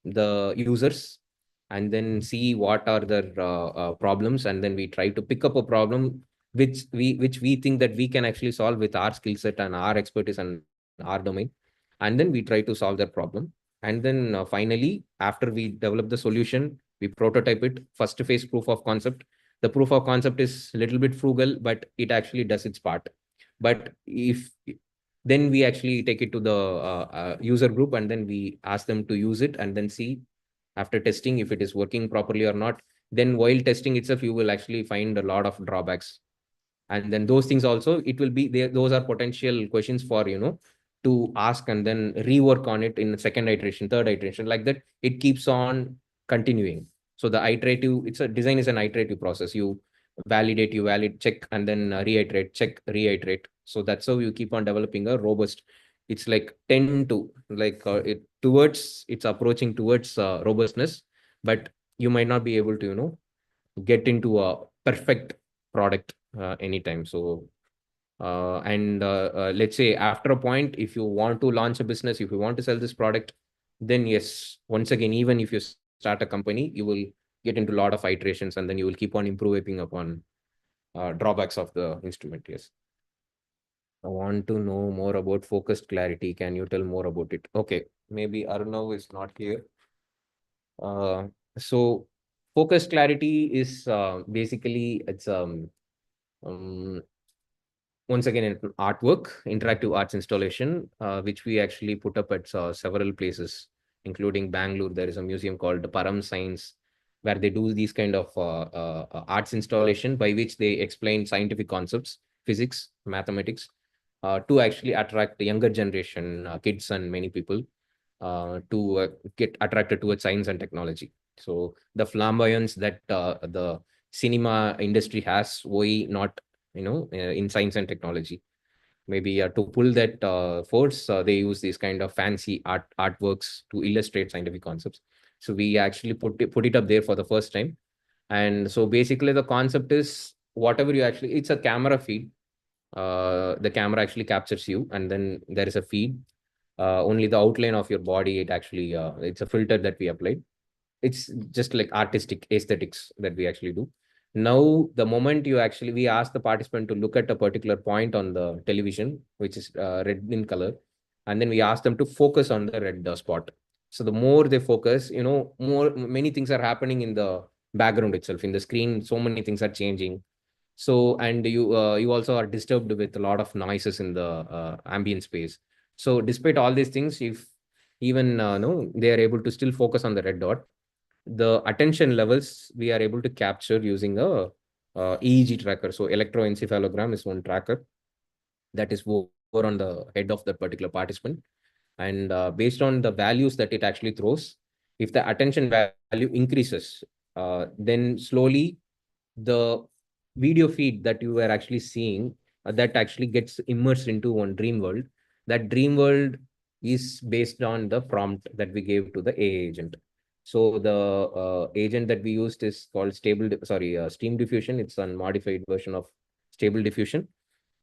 the users, and then see what are their problems, and then we try to pick up a problem which we think that we can actually solve with our skill set and our expertise and our domain, and then we try to solve that problem. And then finally, after we develop the solution, we prototype it. First phase, proof of concept. The proof of concept is a little bit frugal, but it actually does its part. But if then we actually take it to the user group, and then we ask them to use it, and then see after testing if it is working properly or not. Then while testing itself, you will actually find a lot of drawbacks, and then those things also, it will be there. Those are potential questions for, to ask, and then rework on it in the second iteration, third iteration, like that. It keeps on continuing. So the iterative, it's a design is an iterative process. You validate, check, and then reiterate, check, reiterate. So that's how you keep on developing a robust. It's like 10 to like it's approaching towards robustness, but you might not be able to, get into a perfect product anytime. So and let's say after a point, if you want to launch a business, if you want to sell this product, then yes, once again, even if you start a company, you will get into a lot of iterations, and then you will keep on improving upon drawbacks of the instrument. Yes. I want to know more about focused clarity. Can you tell more about it? Okay, maybe Arnav is not here. So focused clarity is basically, it's once again an artwork, interactive arts installation, which we actually put up at several places including Bangalore. There is a museum called Param Science, where they do these kind of arts installation by which they explain scientific concepts, physics, mathematics, to actually attract the younger generation, kids and many people to get attracted towards science and technology. So the flamboyance that the cinema industry has, why not, in science and technology? Maybe to pull that force, they use these kind of fancy artworks to illustrate scientific concepts. So we actually put it up there for the first time. And so basically the concept is whatever you actually, it's a camera feed. The camera actually captures you, and then there is a feed. Only the outline of your body, it actually, it's a filter that we applied. It's just like artistic aesthetics that we actually do. Now, the moment we ask the participant to look at a particular point on the television, which is red in color, and then we ask them to focus on the red spot. So the more they focus, many things are happening in the background itself, in the screen. So many things are changing. So, and you also are disturbed with a lot of noises in the ambient space. So despite all these things, if even no, they are able to still focus on the red dot, the attention levels we are able to capture using a EEG tracker. So electroencephalogram is one tracker that is over on the head of that particular participant. And based on the values that it actually throws, if the attention value increases, then slowly the video feed that you were actually seeing, that actually gets immersed into one dream world. That dream world is based on the prompt that we gave to the AI agent. So the agent that we used is called Steam Diffusion. It's a modified version of Stable Diffusion.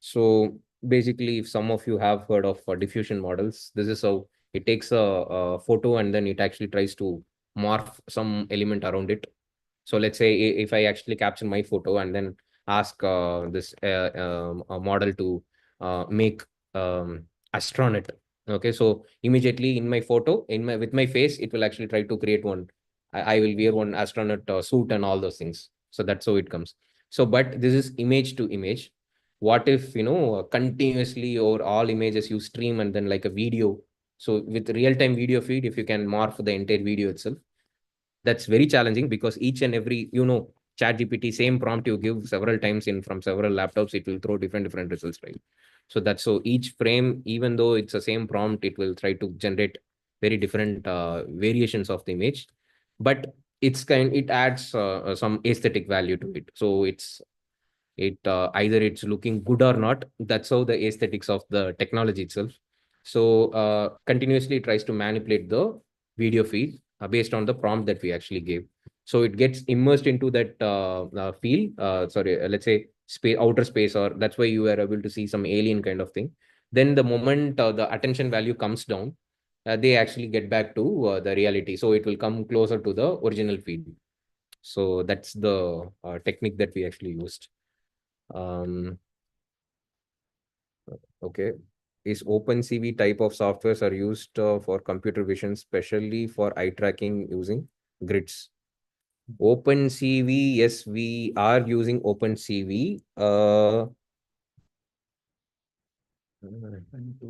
So basically, if some of you have heard of diffusion models, this is how it takes a photo and then it actually tries to morph some element around it. So let's say if I actually capture my photo and then ask this a model to make astronaut. Okay, so immediately in my photo, with my face, it will actually try to create one. I will wear one astronaut suit and all those things. So that's how it comes. So, but this is image to image. What if continuously or all images you stream and then like a video? So with real-time video feed, if you can morph the entire video itself, that's very challenging because each and every, ChatGPT, same prompt you give several times in from several laptops, it will throw different results, right? So that's so each frame, even though it's the same prompt, it will try to generate very different variations of the image, but it adds some aesthetic value to it. So either it's looking good or not. That's how the aesthetics of the technology itself. So continuously it tries to manipulate the video feed based on the prompt that we actually gave. So it gets immersed into that field, let's say outer space, or that's why you are able to see some alien kind of thing. Then the moment the attention value comes down, they actually get back to the reality. So it will come closer to the original feed. So that's the technique that we actually used. Okay. Is OpenCV type of softwares are used for computer vision, especially for eye tracking using grids? OpenCV, yes, we are using OpenCV.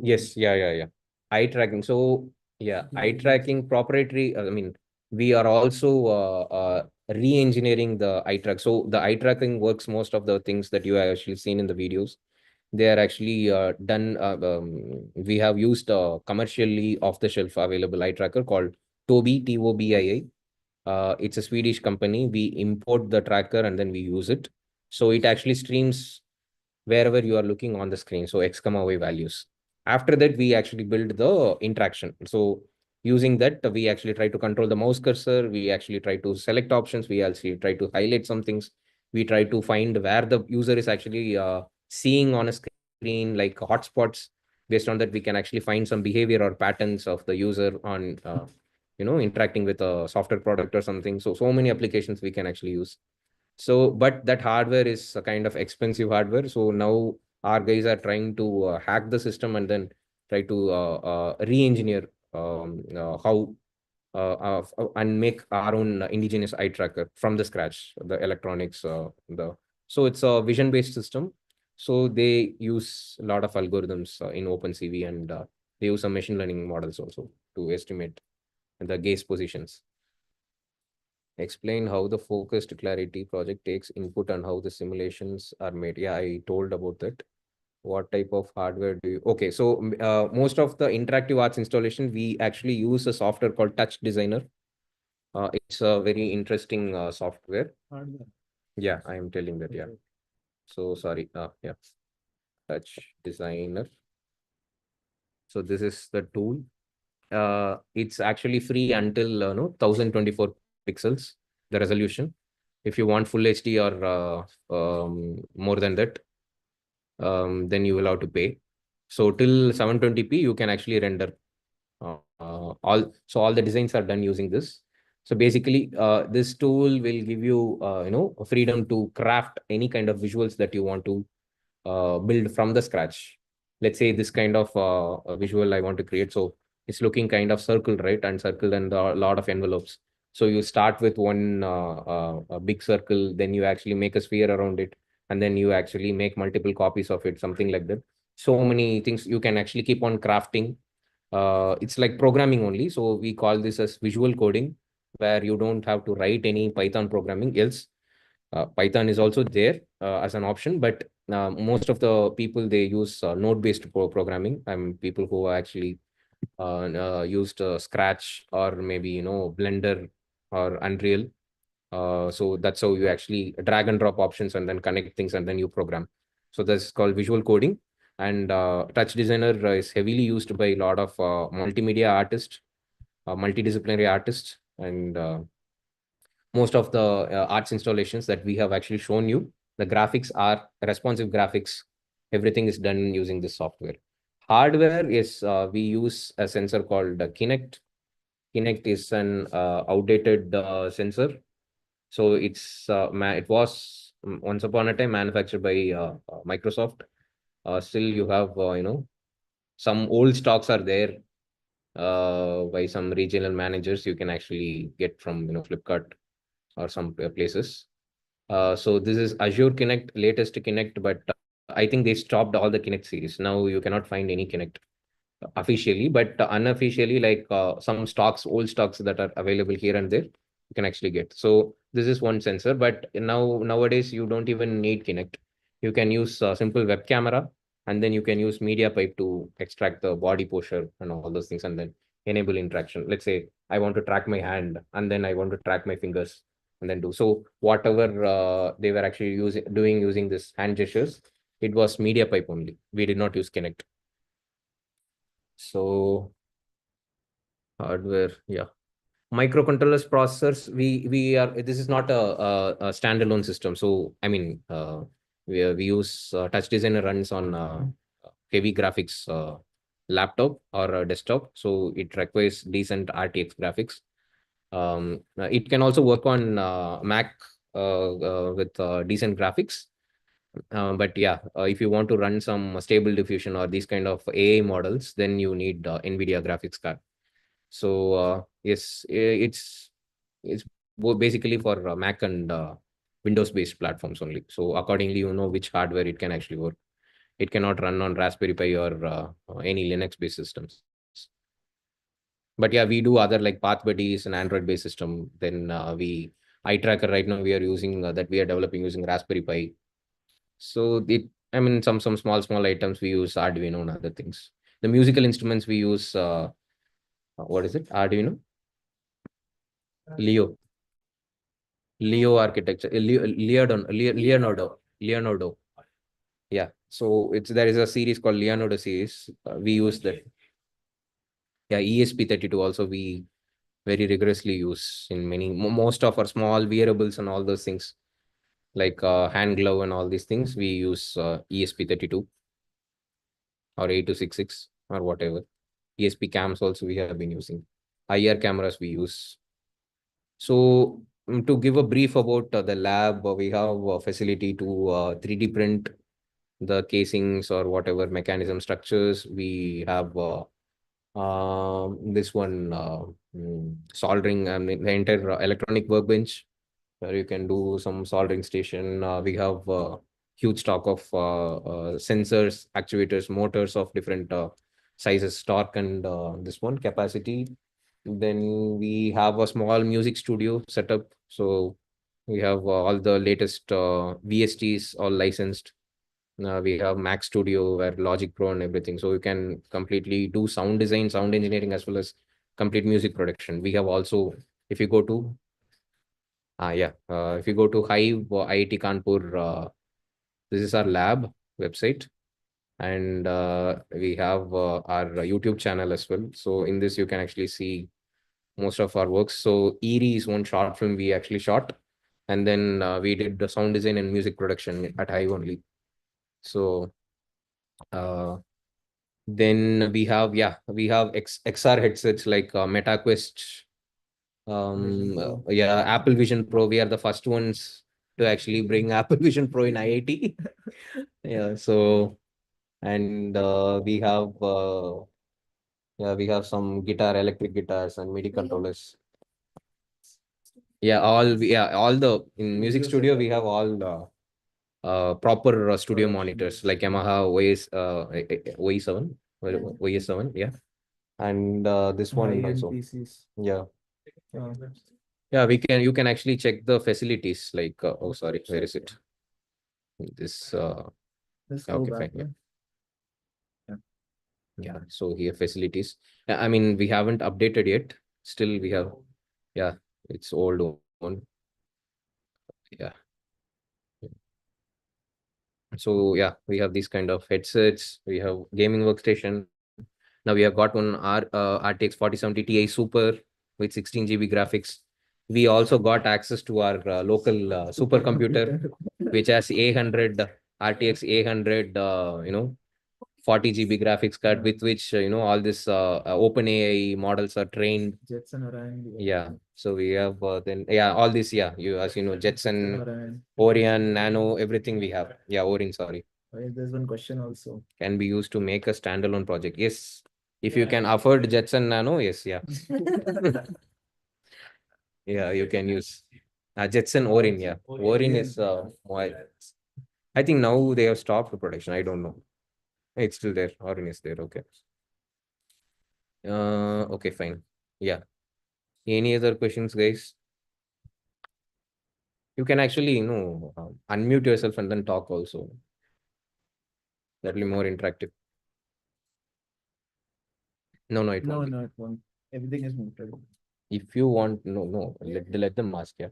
Yes, yeah. Eye tracking. So, yeah, eye tracking proprietary. We are also re-engineering the eye track. So the eye tracking works most of the things that you have actually seen in the videos. They are actually done. We have used a commercially off-the-shelf available eye tracker called Tobii, Tobia. It's a Swedish company. We import the tracker and then we use it. So it actually streams wherever you are looking on the screen. So X, Y values. After that, we actually build the interaction. So using that, we actually try to control the mouse cursor. We actually try to select options. We actually try to highlight some things. We try to find where the user is actually seeing on a screen, like hotspots. Based on that, we can actually find some behavior or patterns of the user on, interacting with a software product or something. So many applications we can actually use. So, but that hardware is a kind of expensive hardware. So now our guys are trying to hack the system and then try to re-engineer how and make our own indigenous eye tracker from the scratch, the electronics, so it's a vision-based system. So they use a lot of algorithms in OpenCV, and they use some machine learning models also to estimate the gaze positions. Explain how the focused clarity project takes input and how the simulations are made. Yeah, I told about that. What type of hardware do you? Okay, so most of the interactive arts installation, we actually use a software called Touch Designer. It's a very interesting software. Yeah, I am telling that. Yeah. So sorry. Yeah. Touch Designer. So this is the tool. It's actually free until no 1024 pixels, the resolution. If you want full HD or more than that, then you will have to pay. So till 720p, you can actually render all the designs are done using this. So basically, this tool will give you freedom to craft any kind of visuals that you want to build from the scratch. Let's say this kind of a visual I want to create. So it's looking kind of circle, right? And circle and a lot of envelopes. So you start with one a big circle, then you actually make a sphere around it, and then you actually make multiple copies of it, something like that. So many things you can actually keep on crafting. It's like programming only. So we call this as visual coding, where you don't have to write any Python programming. Else, Python is also there as an option, but most of the people they use node-based programming. People who actually used Scratch or maybe Blender or Unreal. So that's how you actually drag and drop options and then connect things and then you program. So that's called visual coding. And Touch Designer is heavily used by a lot of multimedia artists, multidisciplinary artists, and most of the arts installations that we have actually shown you, the graphics are responsive graphics. Everything is done using this software. Hardware is we use a sensor called Kinect. Kinect is an outdated sensor. So it was once upon a time manufactured by Microsoft. Still, you have some old stocks are there by some regional managers. You can actually get from Flipkart or some places. So this is Azure Kinect, latest Kinect, but I think they stopped all the Kinect series. Now you cannot find any Kinect officially, but unofficially, like some stocks, old stocks that are available here and there, you can actually get. So this is one sensor, but nowadays you don't even need Kinect. You can use simple web camera, and then you can use media pipe to extract the body posture and all those things, and then enable interaction. Let's say I want to track my hand, and then I want to track my fingers, and then do so. Whatever they were actually using this hand gestures, it was media pipe only. We did not use Kinect. So hardware, yeah. Microcontrollers, processors, we are, this is not a standalone system. So I mean, we use Touch Designer runs on heavy graphics laptop or desktop, so it requires decent RTX graphics. It can also work on Mac with decent graphics. But yeah, if you want to run some stable diffusion or these kind of AI models, then you need NVIDIA graphics card. So yes, it's basically for Mac and Windows-based platforms only. So accordingly, you know which hardware it can actually work. It cannot run on Raspberry Pi or any Linux-based systems. But yeah, we do other like Path Buddies and Android-based system. Then eye tracker right now we are using that we are developing using Raspberry Pi. So I mean, some small items we use Arduino and other things. The musical instruments we use what is it? Arduino? Leo. Leo architecture. Leonardo. Yeah. So there is a series called Leonardo series. We use that. Yeah, ESP32 also we very rigorously use in most of our small wearables and all those things like hand glove and all these things. We use ESP32 or 8266 or whatever. ESP cams also we have been using. IR cameras we use. So to give a brief about the lab, we have a facility to 3D print the casings or whatever mechanism structures. We have this one soldering and the entire electronic workbench where you can do some soldering station. We have huge stock of sensors, actuators, motors of different sizes, torque, and this one capacity. Then we have a small music studio setup. So we have all the latest VSTs all licensed. We have Mac Studio where Logic Pro and everything. So you can completely do sound design, sound engineering, as well as complete music production. We have also, if you go to, if you go to Hive or IIT Kanpur, this is our lab website. And we have our YouTube channel as well. So in this, you can actually see most of our works. So Eerie is one short film we actually shot. And then we did the sound design and music production at Hive only. So uh, then we have XR headsets like MetaQuest. Apple Vision Pro. We are the first ones to actually bring Apple Vision Pro in IIT. Yeah, so and we have some electric guitars and MIDI controllers. All the in music studio we have all the proper studio monitors like Yamaha OE7, OE7, yeah, and this one also. Yeah, yeah, you can actually check the facilities like oh sorry, where is it? This okay, fine, yeah. So here facilities. I mean, we haven't updated yet. Still, we have, yeah, it's old one. Yeah. So yeah, we have these kind of headsets. We have gaming workstation. Now we have got one RTX 4070 Ti Super with 16 GB graphics. We also got access to our local supercomputer, which has 800 RTX 800, 40 GB graphics card with which all this OpenAI models are trained. Yeah, so we have all this. Yeah, you as you know, Jetson, Orion, Nano, everything we have. Yeah, Orion, sorry. There's one question also. Can be used to make a standalone project. Yes, if you can afford Jetson Nano, yes, yeah. Yeah, you can use Jetson Orion. Yeah, Orion is why I think now they have stopped the production. I don't know. It's still there. Orion is there. Okay. Okay, fine. Yeah. Any other questions, guys? You can actually, unmute yourself and then talk also. That'll be more interactive. No, it won't. No, it won't. Everything is muted. If you want, no, let them ask, yeah.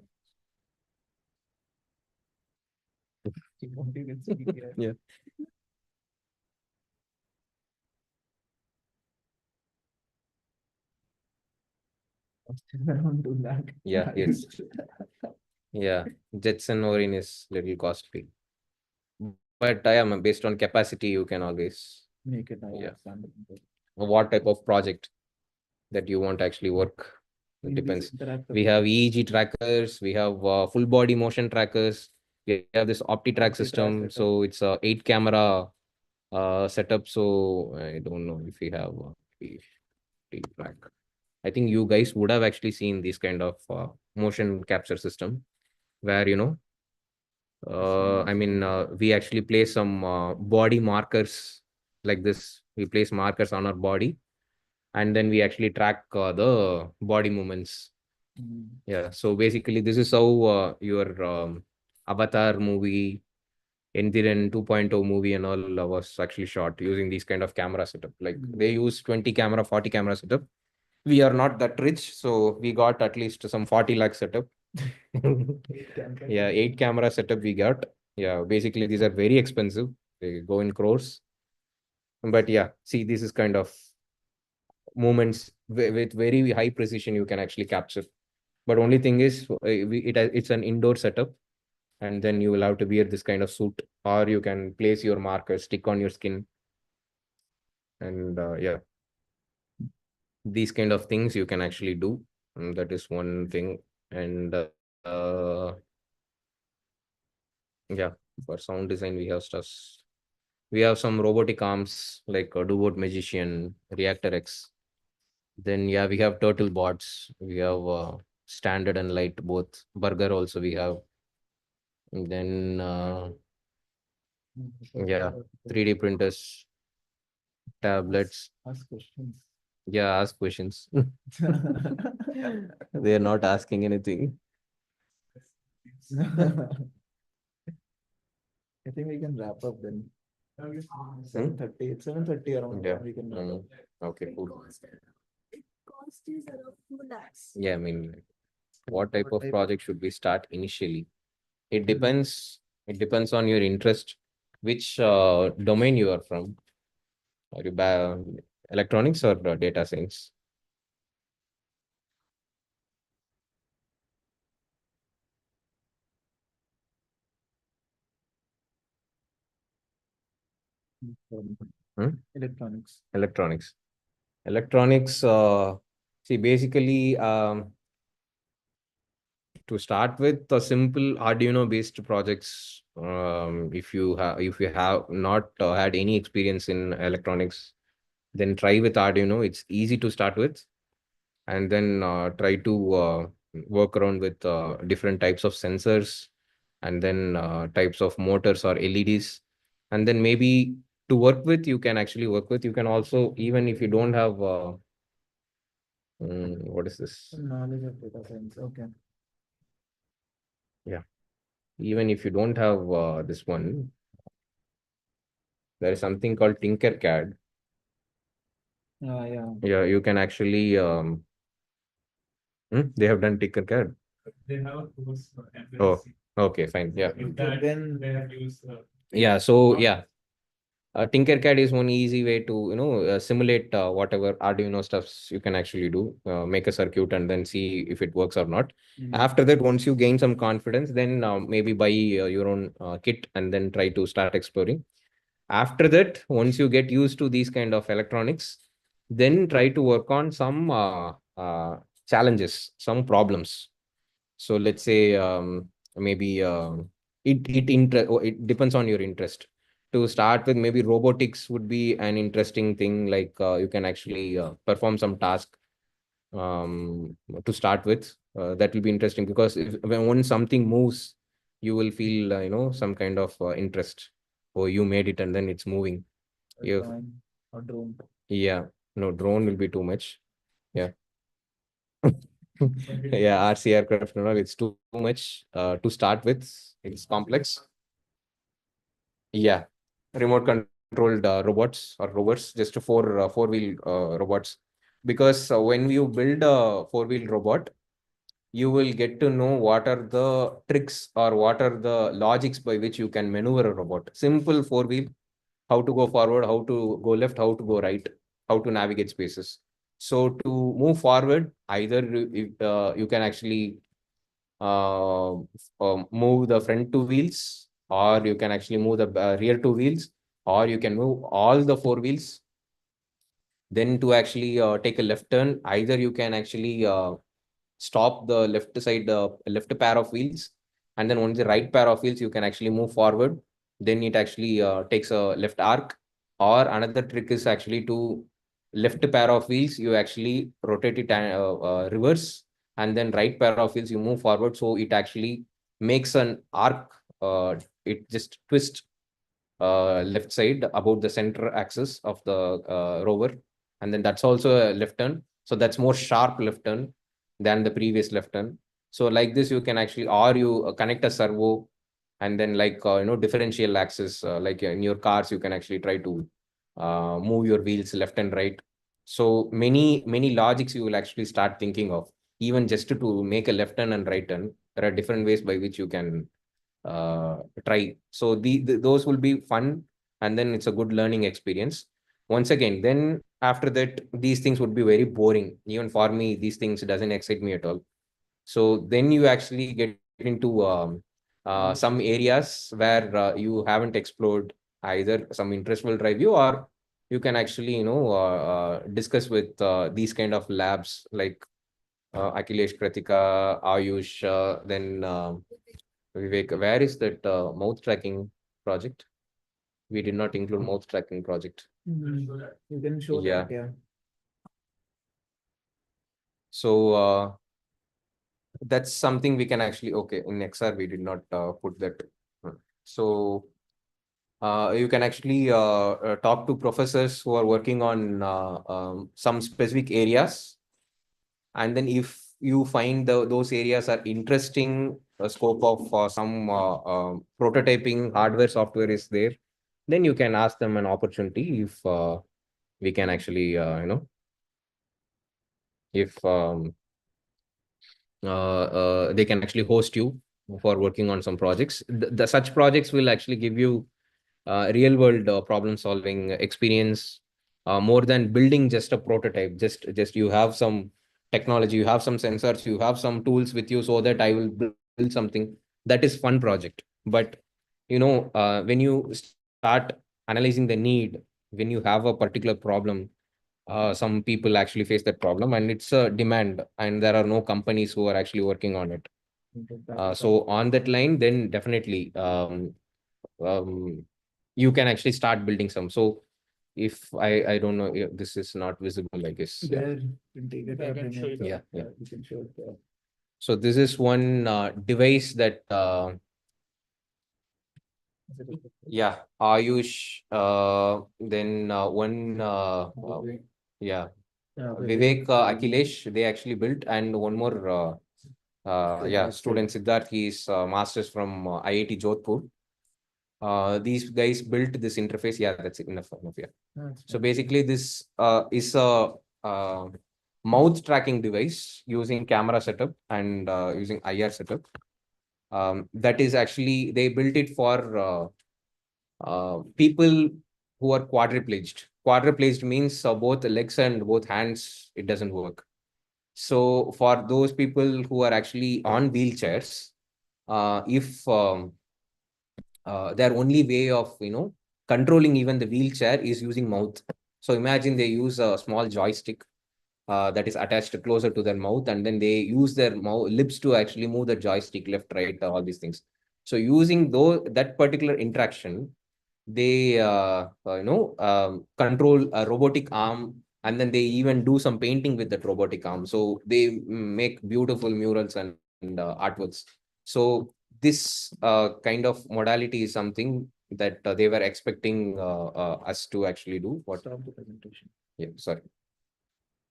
Yeah. Yeah, yes. Yeah, Jetson Orin is little costly. But I am based on capacity, you can always make it. Yeah. What type of project that you want to actually work? It depends. We have EEG trackers, we have full body motion trackers, we have this OptiTrack system. So it's a 8 camera setup. So I don't know if we have track. I think you guys would have actually seen this kind of motion capture system where we actually place some body markers like this. We place markers on our body, and then we actually track the body movements. Yeah. So basically, this is how your Avatar movie, Endiran 2.0 movie, and all was actually shot using these kind of camera setup. Like they use 20 camera, 40 camera setup. We are not that rich, so we got at least some 40 lakh setup. Yeah, 8 camera setup we got. Yeah, basically these are very expensive. They go in crores. But yeah, see, this is kind of moments with very high precision you can actually capture. But only thing is, it's an indoor setup, and then you will have to wear this kind of suit, or you can place your marker, stick on your skin, and yeah, these kind of things you can actually do. And that is one thing. And yeah, for sound design, we have stuff. We have some robotic arms like Dubot Magician, Reactor X. Then yeah, we have turtle bots. We have standard and light both. Burger also we have. And then yeah, 3D printers, tablets. Ask questions. Yeah, ask questions. They are not asking anything. I think we can wrap up then. 7:30. It's 7:30 around. Yeah. We can wrap up. Okay, cool. Cost is around 2 lakhs. Yeah, I mean, what type of type? project should we start initially? It depends. It depends on your interest, which domain you are from. Are you electronics or data science? Hmm? Electronics. Electronics. Electronics. See, basically, to start with, the simple Arduino based projects. If you have not had any experience in electronics, then try with Arduino. It's easy to start with, and then try to work around with different types of sensors, and then types of motors or LEDs, and then maybe to work with, you can actually work with. You can also, even if you don't have what is this? Knowledge of data science. Okay. Yeah. Even if you don't have this one, there is something called Tinkercad. Yeah. Yeah, you can actually they have done Tinkercad. They have a course for Oh, MSc. okay, fine. Yeah. With that, Then- they have used Yeah. So yeah, Tinkercad is one easy way to simulate whatever Arduino stuffs you can actually do. Make a circuit and then see if it works or not. After that, once you gain some confidence, then maybe buy your own kit and then try to start exploring. After that, once you get used to these kind of electronics, then try to work on some challenges, some problems. So let's say maybe it depends on your interest. To start with, maybe robotics would be an interesting thing. Like you can actually perform some task to start with. That will be interesting because when something moves, you will feel some kind of interest. Oh, you made it and then it's moving. If Or drone. yeah, no, drone will be too much. Yeah. Yeah, RC aircraft and all, it's too much to start with. It's complex. Yeah, remote controlled robots or rovers, just four-wheel robots. Because when you build a four-wheel robot, you will get to know what are the tricks or what are the logics by which you can maneuver a robot. Simple four-wheel, how to go forward, how to go left, how to go right, how to navigate spaces. So to move forward, either you can actually uh, move the front two wheels, or you can actually move the rear two wheels, or you can move all the four wheels. Then to actually take a left turn, either you can actually stop the left pair of wheels, and then only the right pair of wheels you can actually move forward. Then it actually takes a left arc. Or another trick is actually to left pair of wheels you actually rotate it reverse, and then right pair of wheels you move forward, so it actually makes an arc. It just twists left side about the center axis of the rover, and then that's also a left turn. So that's more sharp left turn than the previous left turn. So like this, you can actually, or you connect a servo, and then like differential axis, like in your cars, you can actually try to move your wheels left and right. So many logics you will actually start thinking of, even just to make a left turn and right turn. There are different ways by which you can try. So those will be fun, and then it's a good learning experience. Once again, then after that, these things would be very boring. Even for me, these things doesn't excite me at all. So then you actually get into some areas where you haven't explored. Either some interest will drive you, or you can actually discuss with these kind of labs like Akhilesh, Kratika, Ayush, then Vivek. Where is that mouth tracking project? We did not include mouth tracking project. You can show Yeah. that, yeah. So that's something we can actually, okay, in XR we did not put that. So You can actually talk to professors who are working on some specific areas. And then if you find those areas are interesting, scope of some prototyping hardware software is there, then you can ask them an opportunity if we can actually, if they can actually host you for working on some projects. The such projects will actually give you real world problem solving experience, more than building just a prototype. Just you have some technology, you have some sensors, you have some tools with you, so that I will build something. That is fun project. But when you start analyzing the need, when you have a particular problem, some people actually face that problem, and it's a demand, and there are no companies who are actually working on it. So on that line, then definitely you can actually start building some. So if I don't know if this is not visible, I guess. There, you can take it out and Yeah, yeah. you can show it there. So this is one device that yeah, Ayush, then one yeah, Vivek, Akhilesh, they actually built, and one more yeah, student Siddharth, he's masters from IIT Jodhpur. These guys built this interface. Yeah, that's enough. Yeah. So basically, this is a mouth tracking device using camera setup and using IR setup. That is actually, they built it for people who are quadripleged. Quadripleged means both legs and both hands, it doesn't work. So for those people who are actually on wheelchairs, if their only way of controlling even the wheelchair is using mouth. So imagine they use a small joystick that is attached closer to their mouth, and then they use their lips to actually move the joystick left, right, all these things. So using that particular interaction, they control a robotic arm, and then they even do some painting with that robotic arm. So they make beautiful murals and artworks. So this kind of modality is something that they were expecting us to actually do. What? Stop the presentation. Yeah, sorry.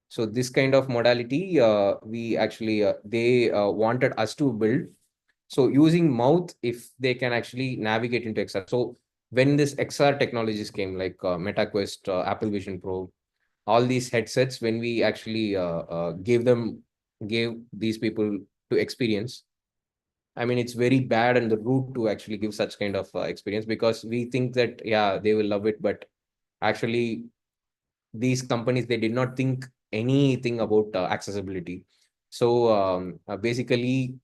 So this kind of modality, we actually, they wanted us to build. So using mouth, if they can actually navigate into XR. So when this XR technologies came, like MetaQuest, Apple Vision Pro, all these headsets, when we actually gave these people to experience, I mean, it's very bad and the route to actually give such kind of experience, because we think that, yeah, they will love it. But actually, these companies, they did not think anything about accessibility. So basically,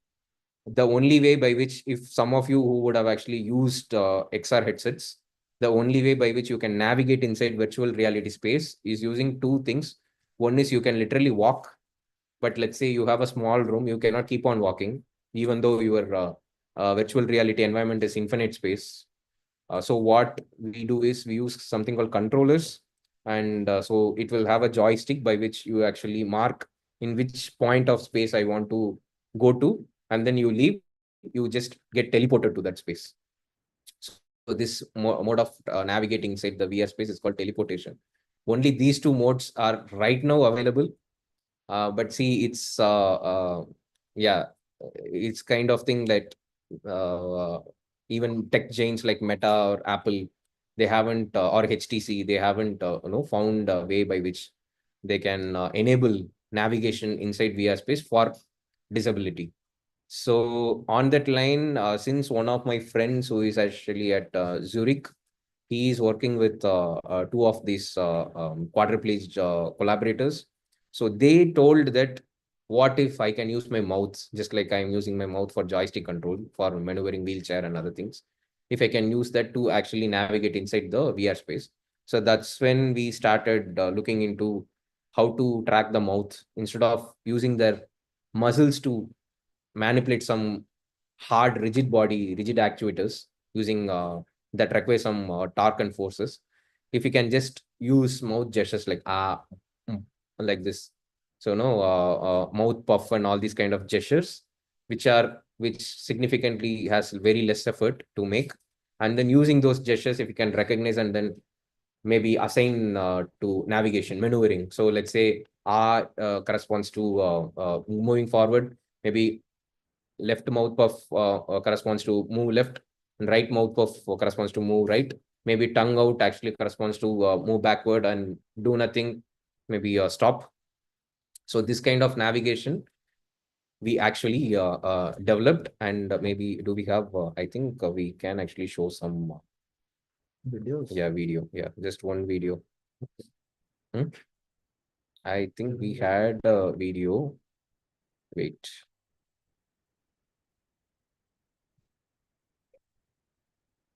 the only way by which, if some of you who would have actually used XR headsets, the only way by which you can navigate inside virtual reality space is using two things. One is you can literally walk, but let's say you have a small room, you cannot keep on walking, even though your virtual reality environment is infinite space. So what we do is we use something called controllers, and so it will have a joystick by which you actually mark in which point of space I want to go to, and then you leave, you just get teleported to that space. So this mode of navigating inside the VR space is called teleportation. Only these two modes are right now available. But see, it's yeah, it's kind of thing that even tech giants like Meta or Apple, they haven't, or HTC, they haven't found a way by which they can enable navigation inside VR space for disability. So on that line, since one of my friends who is actually at Zurich, he is working with two of these quadriplegic collaborators. So they told that, what if I can use my mouth, just like I'm using my mouth for joystick control for maneuvering wheelchair and other things, if I can use that to actually navigate inside the VR space. So that's when we started looking into how to track the mouth instead of using their muscles to manipulate some hard, rigid body, rigid actuators using that require some torque and forces. If you can just use mouth gestures like like this, so no mouth puff and all these kind of gestures, which significantly has very less effort to make, And then using those gestures, if you can recognize and then maybe assign to navigation, maneuvering. So let's say R corresponds to moving forward, maybe left mouth puff corresponds to move left, and right mouth puff corresponds to move right. Maybe tongue out actually corresponds to move backward, and do nothing, maybe stop. So this kind of navigation we actually developed, and maybe do we have, I think we can actually show some Videos. yeah, video. Yeah, just one video. I think we had a video. Wait.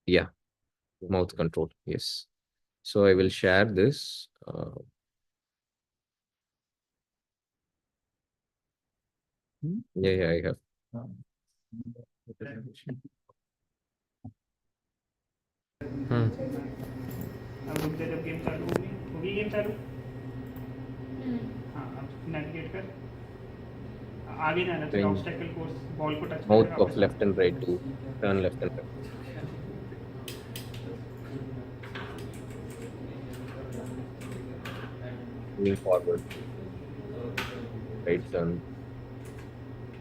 Yeah, mouth control. Yes. So I will share this. Yeah, I have. अब रुक जा, जब game चालू होगी game चालू। हाँ, अब navigate कर आगे जाना चाहिए, ऑब्स्टेकल कोर्स बॉल को touch Mouth of left and right to turn left and right. Moving forward, right turn.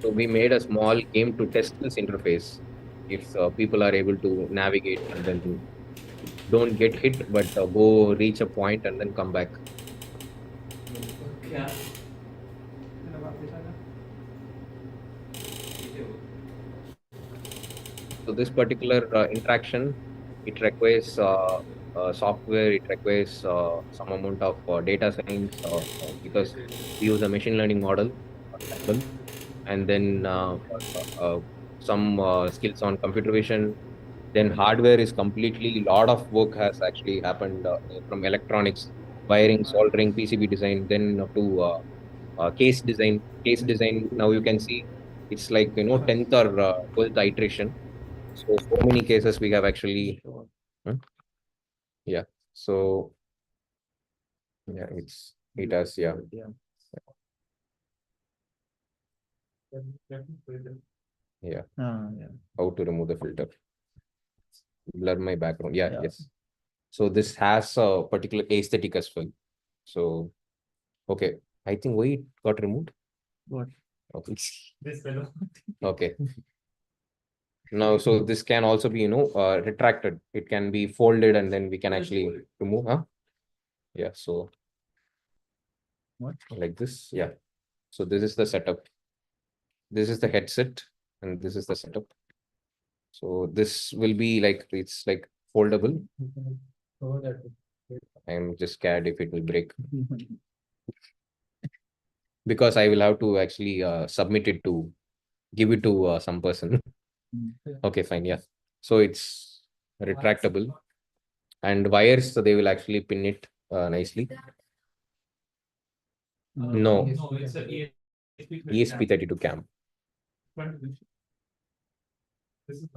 So we made a small game to test this interface. If people are able to navigate and then don't get hit, but go reach a point and then come back. Yeah. So this particular interaction, it requires software, it requires some amount of data science because we use a machine learning model, and then some skills on computer vision. Then hardware is completely, lot of work has actually happened from electronics, wiring, soldering, PCB design, then to case design. Case design, now you can see it's like 10th or 12th iteration. So many cases we have actually. Yeah. So yeah, it has, yeah. Yeah. How to remove the filter. Blur my background. Yeah, yes. So this has a particular aesthetic as well. So okay, I think why it got removed. What? Okay. This fellow. Okay. Now, so this can also be, retracted. It can be folded, and then we can actually remove, huh? Yeah, so What? like this, yeah. So this is the setup. This is the headset, and this is the setup. So this will be like, it's like foldable. I'm just scared if it will break. Because I will have to actually submit it to, give it to some person. Okay, fine, yeah. So it's retractable, and wires, so they will actually pin it nicely. No, it's a ESP32 cam. This is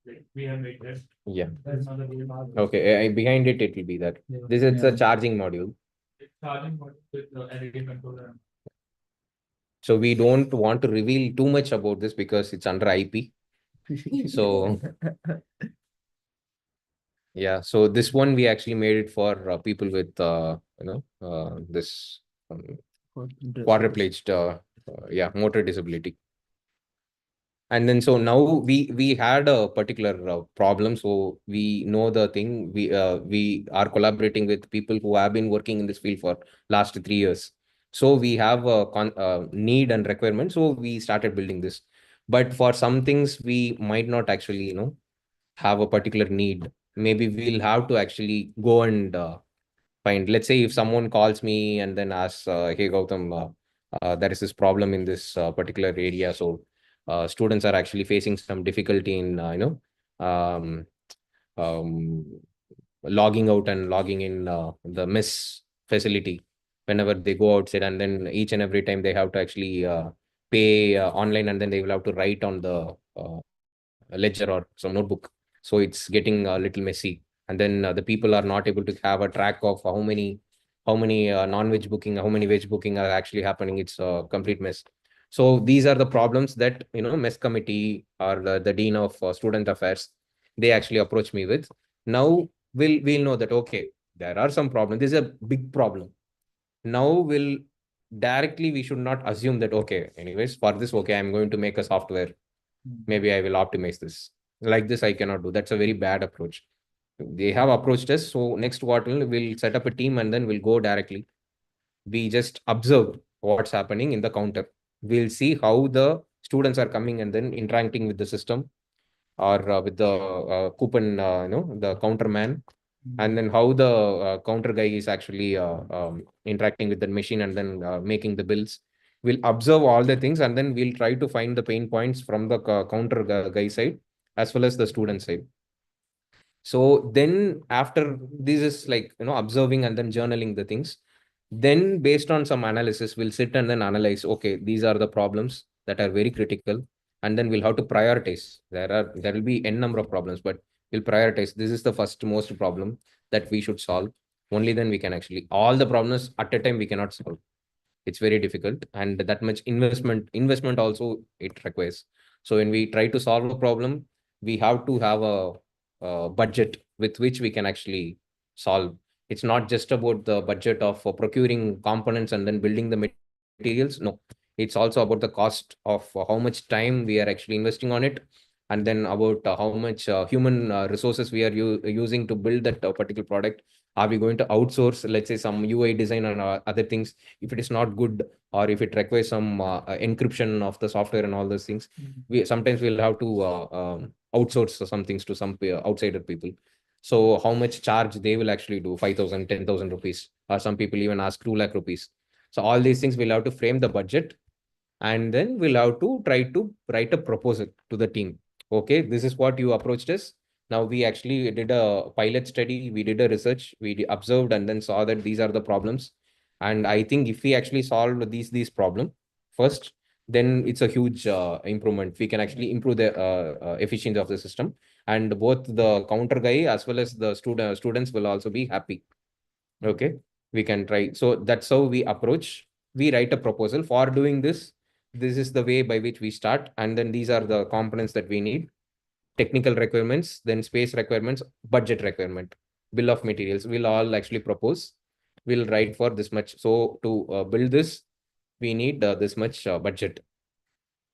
like we have made this. Yeah. That's not the Okay, behind it, it will be that. This is the charging module. charging with the LED controller. So we don't want to reveal too much about this because it's under IP. So yeah, so this one we actually made it for people with this quadripleged motor disability. And then so now we had a particular problem, so we know the thing. We are collaborating with people who have been working in this field for last 3 years. So we have a need and requirement. So we started building this. But for some things we might not actually have a particular need. Maybe we'll have to actually go and find. Let's say if someone calls me and then asks, "Hey Gautam, there is this problem in this particular area." So students are actually facing some difficulty in um, logging out and logging in the MES facility whenever they go outside, and then each and every time they have to actually pay online, and then they will have to write on the ledger or some notebook. So it's getting a little messy, and then the people are not able to have a track of how many non-veg booking, how many veg booking are actually happening. It's a complete mess. So these are the problems that MES committee or the dean of student affairs, they actually approach me with. Now we'll know that, okay, there are some problems. This is a big problem. Now we should not assume that, okay, anyways, for this, okay, I'm going to make a software. Maybe I will optimize this. Like this, I cannot do. That's a very bad approach. They have approached us. So next quarter, we'll set up a team and then we'll go directly. We just observe what's happening in the counter. We'll see how the students are coming and then interacting with the system or with the coupon, the counter man, and then how the counter guy is actually interacting with the machine and then making the bills. We'll observe all the things and then we'll try to find the pain points from the counter guy side as well as the student side. So then after this is like, observing and then journaling the things. Then based on some analysis, we'll sit and then analyze, okay, these are the problems that are very critical. And then we'll have to prioritize. There will be n number of problems, but we'll prioritize. This is the first most problem that we should solve. Only then we can actually, all the problems at a time we cannot solve. It's very difficult, and that much investment also it requires. So when we try to solve a problem, we have to have a budget with which we can actually solve. It's not just about the budget of procuring components and then building the materials. No, it's also about the cost of how much time we are actually investing on it, and then about how much human resources we are using to build that particular product. Are we going to outsource, let's say, some UI design and other things? If it is not good, or if it requires some encryption of the software and all those things, we sometimes we'll have to outsource some things to some outsider people. So how much charge they will actually do? 5,000, 10,000 rupees, or some people even ask 2 lakh rupees. So all these things we'll have to frame the budget, and then we'll have to try to write a proposal to the team. Okay, this is what you approached us. Now we actually did a pilot study, we did a research, we observed and then saw that these are the problems. And I think if we actually solve these problem first, then it's a huge improvement. We can actually improve the efficiency of the system, and both the counter guy as well as the students will also be happy. Okay, we can try. So that's how we approach. We write a proposal for doing this. This is the way by which we start, and then these are the components that we need: technical requirements, then space requirements, budget requirement, bill of materials. We'll all actually propose. We'll write for this much. So to build this, we need this much budget,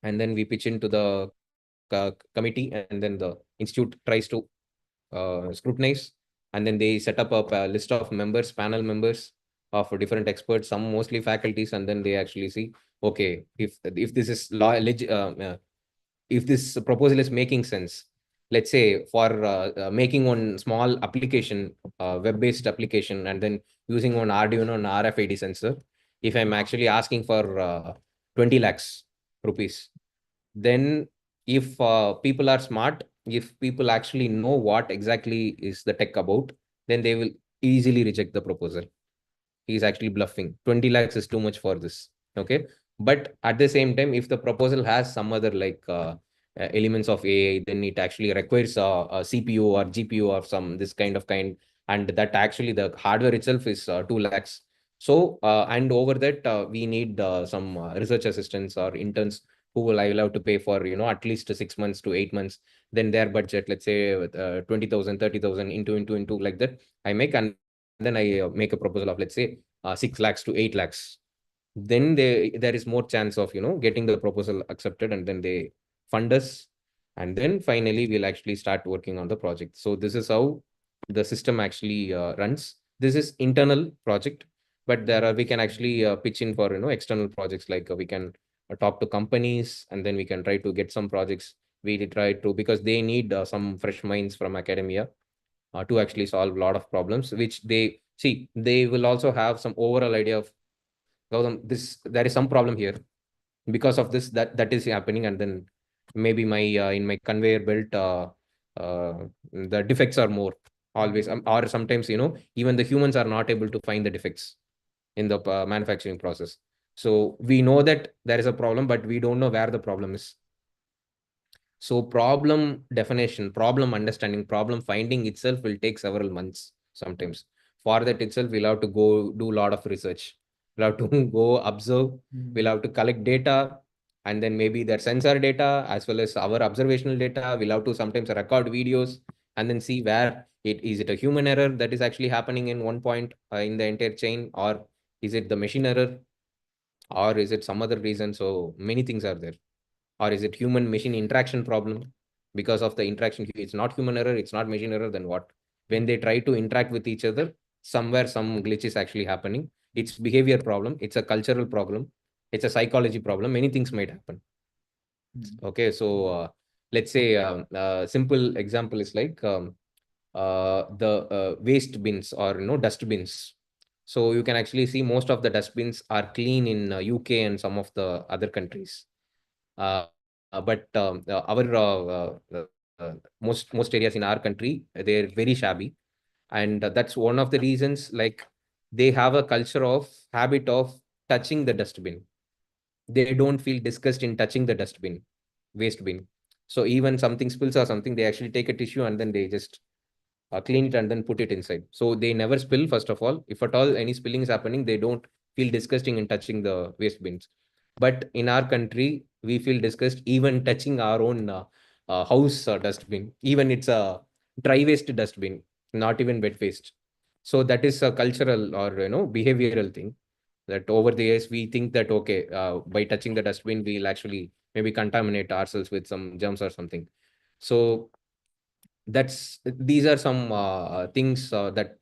and then we pitch into the committee, and then the institute tries to scrutinize, and then they set up a list of members, panel members of different experts, some mostly faculties, and then they actually see, okay, if this is if this proposal is making sense. Let's say for making one small application, web-based application, and then using one Arduino and RFID sensor, if I'm actually asking for 20 lakhs rupees, then if people are smart, if people actually know what exactly is the tech about, then they will easily reject the proposal. He's actually bluffing. 20 lakhs is too much for this. Okay. But at the same time, if the proposal has some other like elements of AI, then it actually requires a CPU or GPU or some this kind, and that actually the hardware itself is 2 lakhs. So and over that we need some research assistants or interns who I will have to pay for, at least 6 months to 8 months. Then their budget, let's say 20,000, 30,000 into like that, I make, and then I make a proposal of, let's say 6 lakhs to 8 lakhs. Then there is more chance of, getting the proposal accepted, and then they fund us. And then finally, we'll actually start working on the project. So this is how the system actually runs. This is internal project, but we can actually pitch in for, external projects. Like we can talk to companies, and then we can try to get some projects. We try to, because they need some fresh minds from academia to actually solve a lot of problems, which they see. They will also have some overall idea of, Gautam, there is some problem here. Because of this, that is happening, and then maybe my in my conveyor belt, the defects are more always, or sometimes, even the humans are not able to find the defects in the manufacturing process. So we know that there is a problem, but we don't know where the problem is. So problem definition, problem understanding, problem finding itself will take several months sometimes. For that itself, we'll have to go do a lot of research. We'll have to go observe. We'll have to collect data. and then maybe their sensor data as well as our observational data. We'll have to sometimes record videos and then see where is it a human error that is actually happening in one point in the entire chain, or is it the machine error, or is it some other reason? So many things are there. Or is it human machine interaction problem? Because of the interaction, it's not human error, it's not machine error, then what? When they try to interact with each other, somewhere some glitch is actually happening. It's behavior problem, it's a cultural problem, it's a psychology problem, many things might happen. Okay, so let's say simple example is like the waste bins or dust bins. So you can actually see most of the dustbins are clean in UK and some of the other countries. But our most areas in our country, they're very shabby, and that's one of the reasons. Like, they have a culture of habit of touching the dustbin. They don't feel disgust in touching the dustbin, waste bin. So even something spills or something, they actually take a tissue and then they just clean it and then put it inside. So they never spill, first of all. If at all any spilling is happening, they don't feel disgusting in touching the waste bins. But in our country, we feel disgust even touching our own house dustbin. Even it's a dry waste dustbin, not even wet waste. So that is a cultural or behavioral thing, that over the years we think that, okay, by touching the dustbin, we'll actually maybe contaminate ourselves with some germs or something. So these are some things that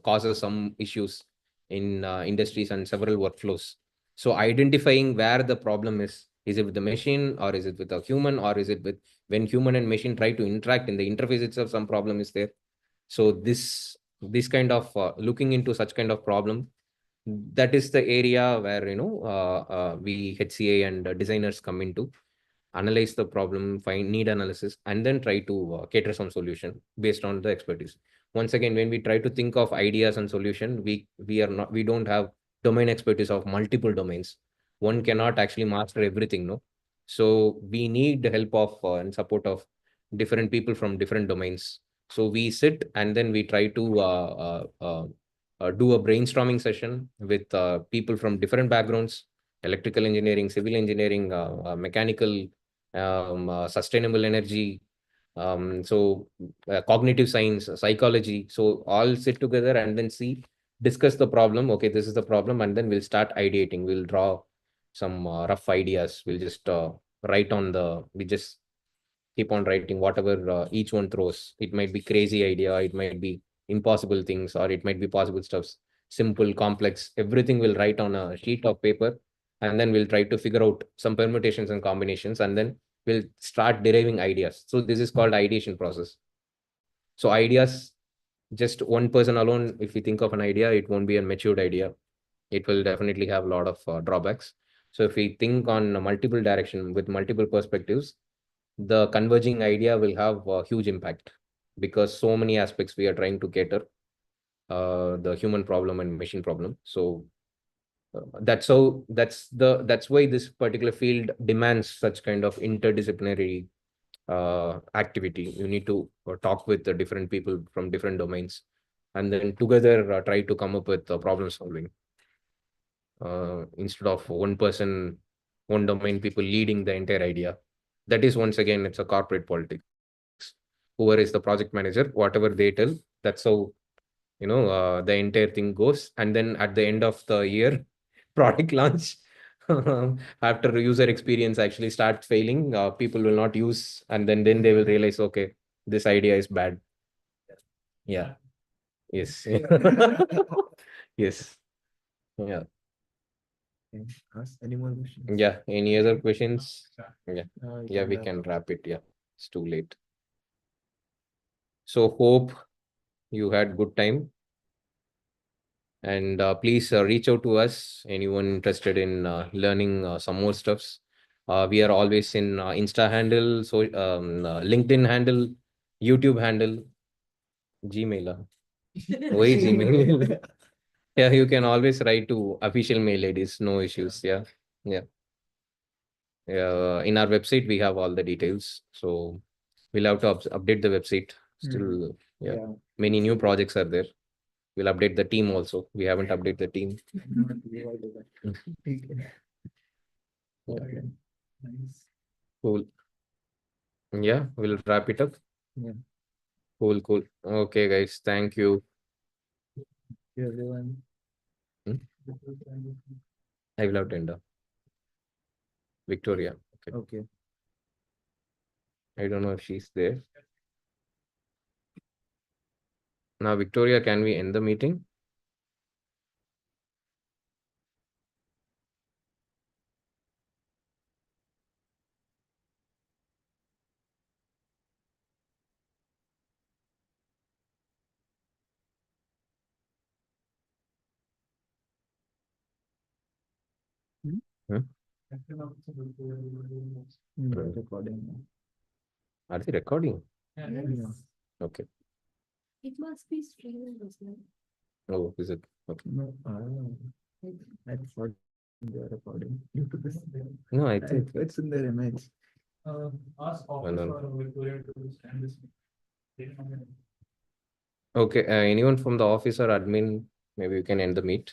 causes some issues in industries and several workflows. So identifying where the problem is it with the machine, or is it with a human, or is it with when human and machine try to interact in the interface itself, some problem is there. So this kind of looking into such kind of problem, that is the area where we HCA and designers come into, analyze the problem, find need analysis, and then try to cater some solution based on the expertise. Once again, when we try to think of ideas and solution, we don't have domain expertise of multiple domains. One cannot actually master everything, no. So we need the help of and support of different people from different domains. So we sit and then we try to do a brainstorming session with people from different backgrounds: electrical engineering, civil engineering, mechanical, sustainable energy, so cognitive science, psychology. So all sit together and then discuss the problem. Okay, this is the problem, and then we'll start ideating. We'll draw some rough ideas. We'll just we just keep on writing whatever each one throws. It might be crazy idea, it might be impossible things, or it might be possible stuffs, simple, complex, everything we'll write on a sheet of paper, and then we'll try to figure out some permutations and combinations, and then we'll start deriving ideas. So this is called ideation process. So ideas, just one person alone, if we think of an idea, it won't be a matured idea. It will definitely have a lot of drawbacks. So if we think on a multiple direction with multiple perspectives, the converging idea will have a huge impact, because so many aspects we are trying to cater, the human problem and machine problem. So that's why this particular field demands such kind of interdisciplinary activity. You need to talk with the different people from different domains, and then together try to come up with problem solving, instead of one person, one domain people leading the entire idea. That is, once again, it's a corporate politics. Whoever is the project manager, whatever they tell, that's how the entire thing goes. And then at the end of the year, product launch, after user experience actually start failing, people will not use, and then they will realize, okay, this idea is bad. Yeah. Yes. Yes. Yeah. Ask any more questions? Yeah. Any other questions? Yeah. You Yeah, we wrap can up. wrap it. Yeah. It's too late. So hope you had good time. And please reach out to us, anyone interested in learning some more stuffs. We are always in Insta handle, so LinkedIn handle, YouTube handle, Gmail. Why Gmail? Yeah, you can always write to official mail IDs, no issues. Yeah. Yeah. In our website, we have all the details. So we'll have to update the website. Still, yeah. Yeah. Many new projects are there. We'll update the team also. We haven't updated the team. Okay. Cool. Yeah, we'll wrap it up. Yeah. Cool, cool. Okay, guys. Thank you. Everyone. Hmm? I will have Tenda. Victoria. Okay. Okay. I don't know if she's there. Now, Victoria, can we end the meeting? Hmm? Recording. Are they recording? Yeah. Okay. It must be streaming as well. Oh, is it? Okay. No, I thought they are recording. No, I think It's in their image. Ask Well done. officer Victoria to stand this. Okay. Anyone from the office or admin, maybe you can end the meet.